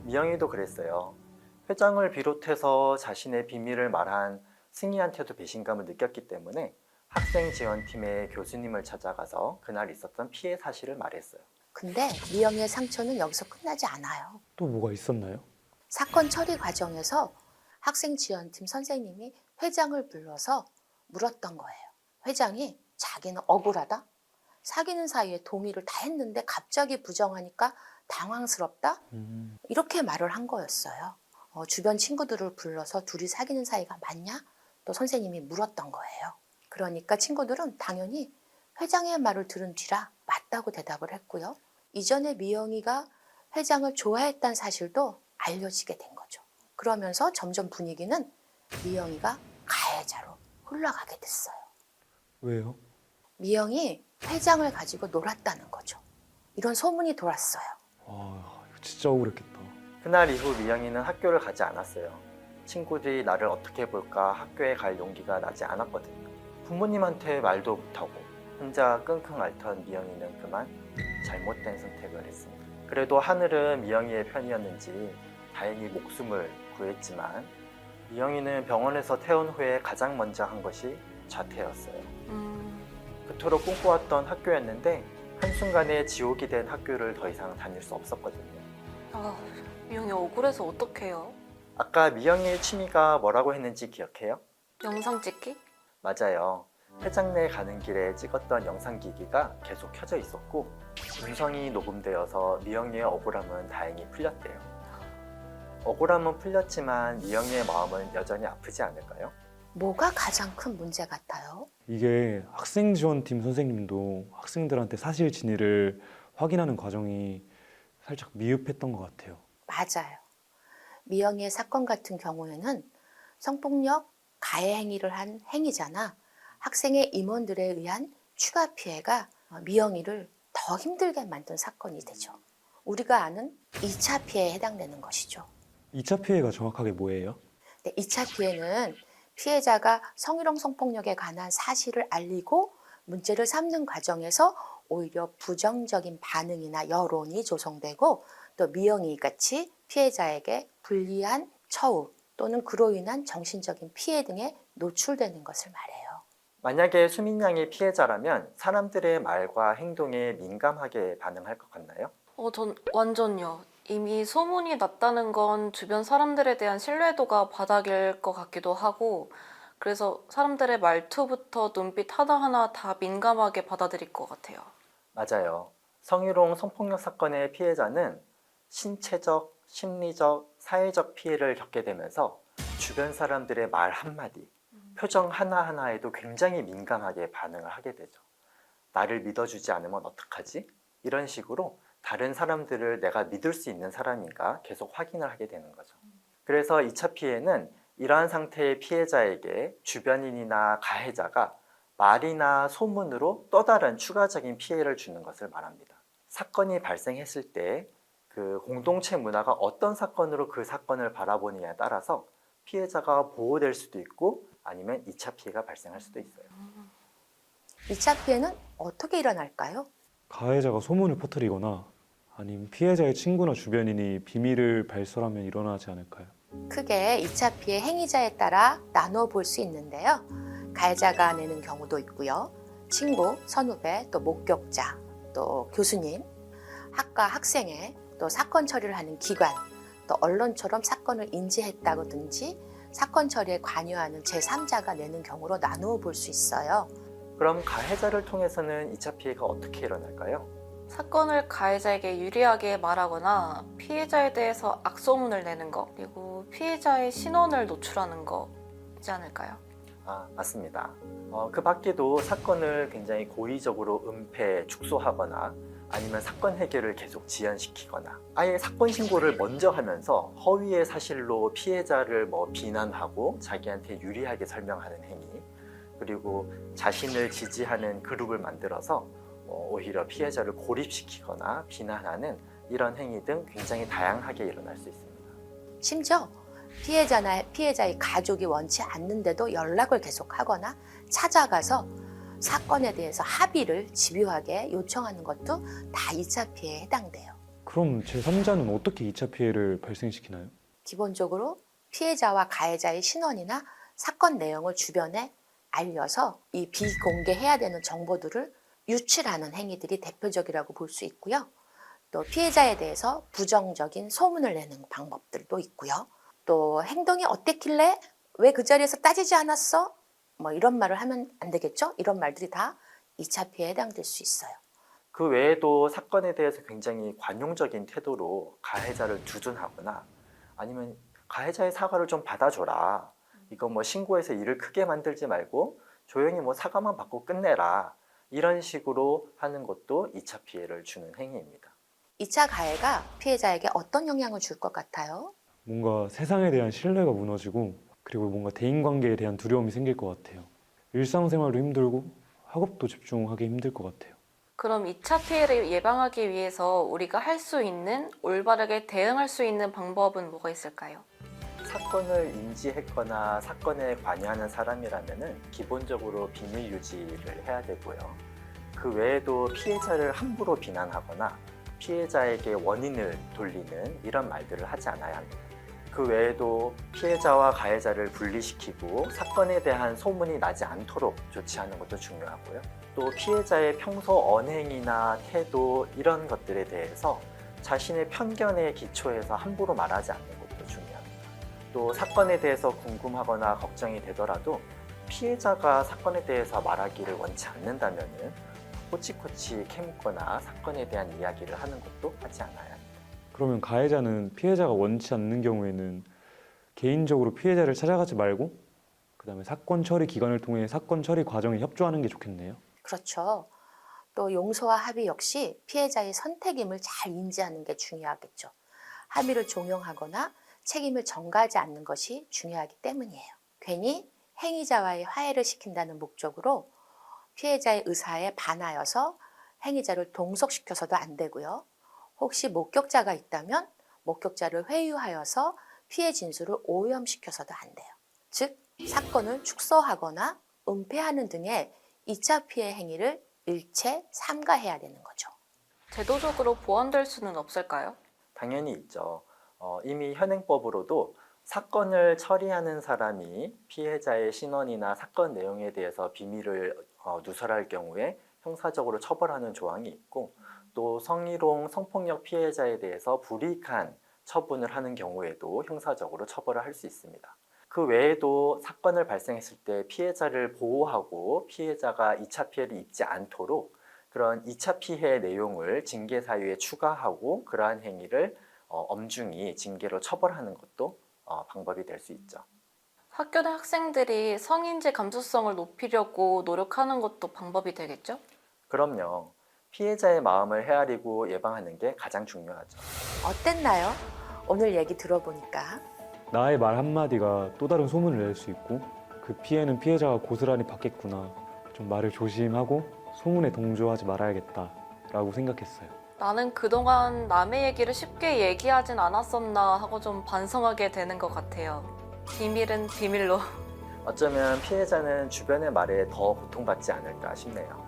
미영이도 그랬어요. 회장을 비롯해서 자신의 비밀을 말한 승희한테도 배신감을 느꼈기 때문에 학생 지원팀의 교수님을 찾아가서 그날 있었던 피해 사실을 말했어요. 근데 미영이의 상처는 여기서 끝나지 않아요. 또 뭐가 있었나요? 사건 처리 과정에서 학생 지원팀 선생님이 회장을 불러서 물었던 거예요. 회장이 자기는 억울하다? 사귀는 사이에 동의를 다 했는데 갑자기 부정하니까 당황스럽다? 이렇게 말을 한 거였어요. 주변 친구들을 불러서 둘이 사귀는 사이가 맞냐? 또 선생님이 물었던 거예요. 그러니까 친구들은 당연히 회장의 말을 들은 뒤라 맞다고 대답을 했고요. 이전에 미영이가 회장을 좋아했다는 사실도 알려지게 된 거죠. 그러면서 점점 분위기는 미영이가 가해자로 흘러가게 됐어요. 왜요? 미영이 회장을 가지고 놀았다는 거죠. 이런 소문이 돌았어요. 아, 이거 진짜 억울했겠다. 그날 이후 미영이는 학교를 가지 않았어요. 친구들이 나를 어떻게 볼까 학교에 갈 용기가 나지 않았거든요. 부모님한테 말도 못하고 혼자 끙끙 앓던 미영이는 그만 잘못된 선택을 했습니다. 그래도 하늘은 미영이의 편이었는지 다행히 목숨을 구했지만 미영이는 병원에서 퇴원 후에 가장 먼저 한 것이 자퇴였어요. 그토록 꿈꿔왔던 학교였는데 한순간에 지옥이 된 학교를 더 이상 다닐 수 없었거든요. 아, 미영이 억울해서 어떡해요? 아까 미영이의 취미가 뭐라고 했는지 기억해요? 영상 찍기? 맞아요. 회장내 가는 길에 찍었던 영상기기가 계속 켜져 있었고 음성이 녹음되어서 미영이의 억울함은 다행히 풀렸대요. 억울함은 풀렸지만 미영이의 마음은 여전히 아프지 않을까요? 뭐가 가장 큰 문제 같아요? 이게 학생 지원팀 선생님도 학생들한테 사실 진위를 확인하는 과정이 살짝 미흡했던 것 같아요. 맞아요. 미영이의 사건 같은 경우에는 성폭력, 가해 행위를 한 행위자나 학생의 임원들에 의한 추가 피해가 미영이를 더 힘들게 만든 사건이 되죠. 우리가 아는 2차 피해에 해당되는 것이죠. 2차 피해가 정확하게 뭐예요? 네, 2차 피해는 피해자가 성희롱 성폭력에 관한 사실을 알리고 문제를 삼는 과정에서 오히려 부정적인 반응이나 여론이 조성되고 또 미영이 같이 피해자에게 불리한 처우 또는 그로 인한 정신적인 피해 등에 노출되는 것을 말해요. 만약에 수민 양이 피해자라면 사람들의 말과 행동에 민감하게 반응할 것 같나요? 전 완전요. 이미 소문이 났다는 건 주변 사람들에 대한 신뢰도가 바닥일 것 같기도 하고 그래서 사람들의 말투부터 눈빛 하나하나 다 민감하게 받아들일 것 같아요. 맞아요. 성희롱 성폭력 사건의 피해자는 신체적, 심리적, 사회적 피해를 겪게 되면서 주변 사람들의 말 한마디, 표정 하나하나에도 굉장히 민감하게 반응을 하게 되죠. 나를 믿어주지 않으면 어떡하지? 이런 식으로 다른 사람들을 내가 믿을 수 있는 사람인가 계속 확인을 하게 되는 거죠. 그래서 2차 피해는 이러한 상태의 피해자에게 주변인이나 가해자가 말이나 소문으로 또 다른 추가적인 피해를 주는 것을 말합니다. 사건이 발생했을 때 그 공동체 문화가 어떤 사건으로 그 사건을 바라보느냐에 따라서 피해자가 보호될 수도 있고 아니면 2차 피해가 발생할 수도 있어요. 2차 피해는 어떻게 일어날까요? 가해자가 소문을 퍼뜨리거나 아니면 피해자의 친구나 주변인이 비밀을 발설하면 일어나지 않을까요? 크게 2차 피해 행위자에 따라 나눠 볼 수 있는데요. 가해자가 내는 경우도 있고요. 친구, 선후배, 또 목격자, 또 교수님, 학과 학생회, 또 사건 처리를 하는 기관, 또 언론처럼 사건을 인지했다든지 사건 처리에 관여하는 제3자가 내는 경우로 나누어 볼 수 있어요. 그럼 가해자를 통해서는 2차 피해가 어떻게 일어날까요? 사건을 가해자에게 유리하게 말하거나 피해자에 대해서 악소문을 내는 거, 그리고 피해자의 신원을 노출하는 거지 않을까요? 맞습니다. 그 밖에도 사건을 굉장히 고의적으로 은폐, 축소하거나 아니면 사건 해결을 계속 지연시키거나 아예 사건 신고를 먼저 하면서 허위의 사실로 피해자를 비난하고 자기한테 유리하게 설명하는 행위, 그리고 자신을 지지하는 그룹을 만들어서 오히려 피해자를 고립시키거나 비난하는 이런 행위 등 굉장히 다양하게 일어날 수 있습니다. 심지어 피해자나 피해자의 가족이 원치 않는데도 연락을 계속하거나 찾아가서 사건에 대해서 합의를 집요하게 요청하는 것도 다 2차 피해에 해당돼요. 그럼 제3자는 어떻게 2차 피해를 발생시키나요? 기본적으로 피해자와 가해자의 신원이나 사건 내용을 주변에 알려서 이 비공개해야 되는 정보들을 유출하는 행위들이 대표적이라고 볼 수 있고요. 또 피해자에 대해서 부정적인 소문을 내는 방법들도 있고요. 또 행동이 어땠길래 왜 그 자리에서 따지지 않았어? 이런 말을 하면 안 되겠죠? 이런 말들이 다 2차 피해에 해당될 수 있어요. 그 외에도 사건에 대해서 굉장히 관용적인 태도로 가해자를 두둔하거나 아니면 가해자의 사과를 좀 받아줘라. 이거 신고해서 일을 크게 만들지 말고 조용히 사과만 받고 끝내라. 이런 식으로 하는 것도 2차 피해를 주는 행위입니다. 2차 가해가 피해자에게 어떤 영향을 줄 것 같아요? 뭔가 세상에 대한 신뢰가 무너지고 그리고 뭔가 대인관계에 대한 두려움이 생길 것 같아요. 일상생활도 힘들고 학업도 집중하기 힘들 것 같아요. 그럼 2차 피해를 예방하기 위해서 우리가 할 수 있는, 올바르게 대응할 수 있는 방법은 뭐가 있을까요? 사건을 인지했거나 사건에 관여하는 사람이라면 기본적으로 비밀 유지를 해야 되고요. 그 외에도 피해자를 함부로 비난하거나 피해자에게 원인을 돌리는 이런 말들을 하지 않아야 합니다. 그 외에도 피해자와 가해자를 분리시키고 사건에 대한 소문이 나지 않도록 조치하는 것도 중요하고요. 또 피해자의 평소 언행이나 태도 이런 것들에 대해서 자신의 편견에 기초해서 함부로 말하지 않는 것도 중요합니다. 또 사건에 대해서 궁금하거나 걱정이 되더라도 피해자가 사건에 대해서 말하기를 원치 않는다면 꼬치꼬치 캐묻거나 사건에 대한 이야기를 하는 것도 하지 않아야 합니다. 그러면 가해자는 피해자가 원치 않는 경우에는 개인적으로 피해자를 찾아가지 말고 그다음에 사건 처리 기관을 통해 사건 처리 과정에 협조하는 게 좋겠네요. 그렇죠. 또 용서와 합의 역시 피해자의 선택임을 잘 인지하는 게 중요하겠죠. 합의를 종용하거나 책임을 전가하지 않는 것이 중요하기 때문이에요. 괜히 행위자와의 화해를 시킨다는 목적으로 피해자의 의사에 반하여서 행위자를 동석시켜서도 안 되고요. 혹시 목격자가 있다면 목격자를 회유하여서 피해 진술을 오염시켜서도 안 돼요. 즉, 사건을 축소하거나 은폐하는 등의 2차 피해 행위를 일체 삼가해야 되는 거죠. 제도적으로 보완될 수는 없을까요? 당연히 있죠. 이미 현행법으로도 사건을 처리하는 사람이 피해자의 신원이나 사건 내용에 대해서 비밀을 누설할 경우에 형사적으로 처벌하는 조항이 있고 또 성희롱, 성폭력 피해자에 대해서 불이익한 처분을 하는 경우에도 형사적으로 처벌을 할 수 있습니다. 그 외에도 사건을 발생했을 때 피해자를 보호하고 피해자가 2차 피해를 입지 않도록 그런 2차 피해 내용을 징계 사유에 추가하고 그러한 행위를 엄중히 징계로 처벌하는 것도 방법이 될 수 있죠. 학교 내 학생들이 성인지 감수성을 높이려고 노력하는 것도 방법이 되겠죠? 그럼요. 피해자의 마음을 헤아리고 예방하는 게 가장 중요하죠. 어땠나요? 오늘 얘기 들어보니까. 나의 말 한마디가 또 다른 소문을 낼 수 있고 그 피해는 피해자가 고스란히 받겠구나. 좀 말을 조심하고 소문에 동조하지 말아야겠다라고 생각했어요. 나는 그동안 남의 얘기를 쉽게 얘기하진 않았었나 하고 좀 반성하게 되는 것 같아요. 비밀은 비밀로. 어쩌면 피해자는 주변의 말에 더 고통받지 않을까 싶네요.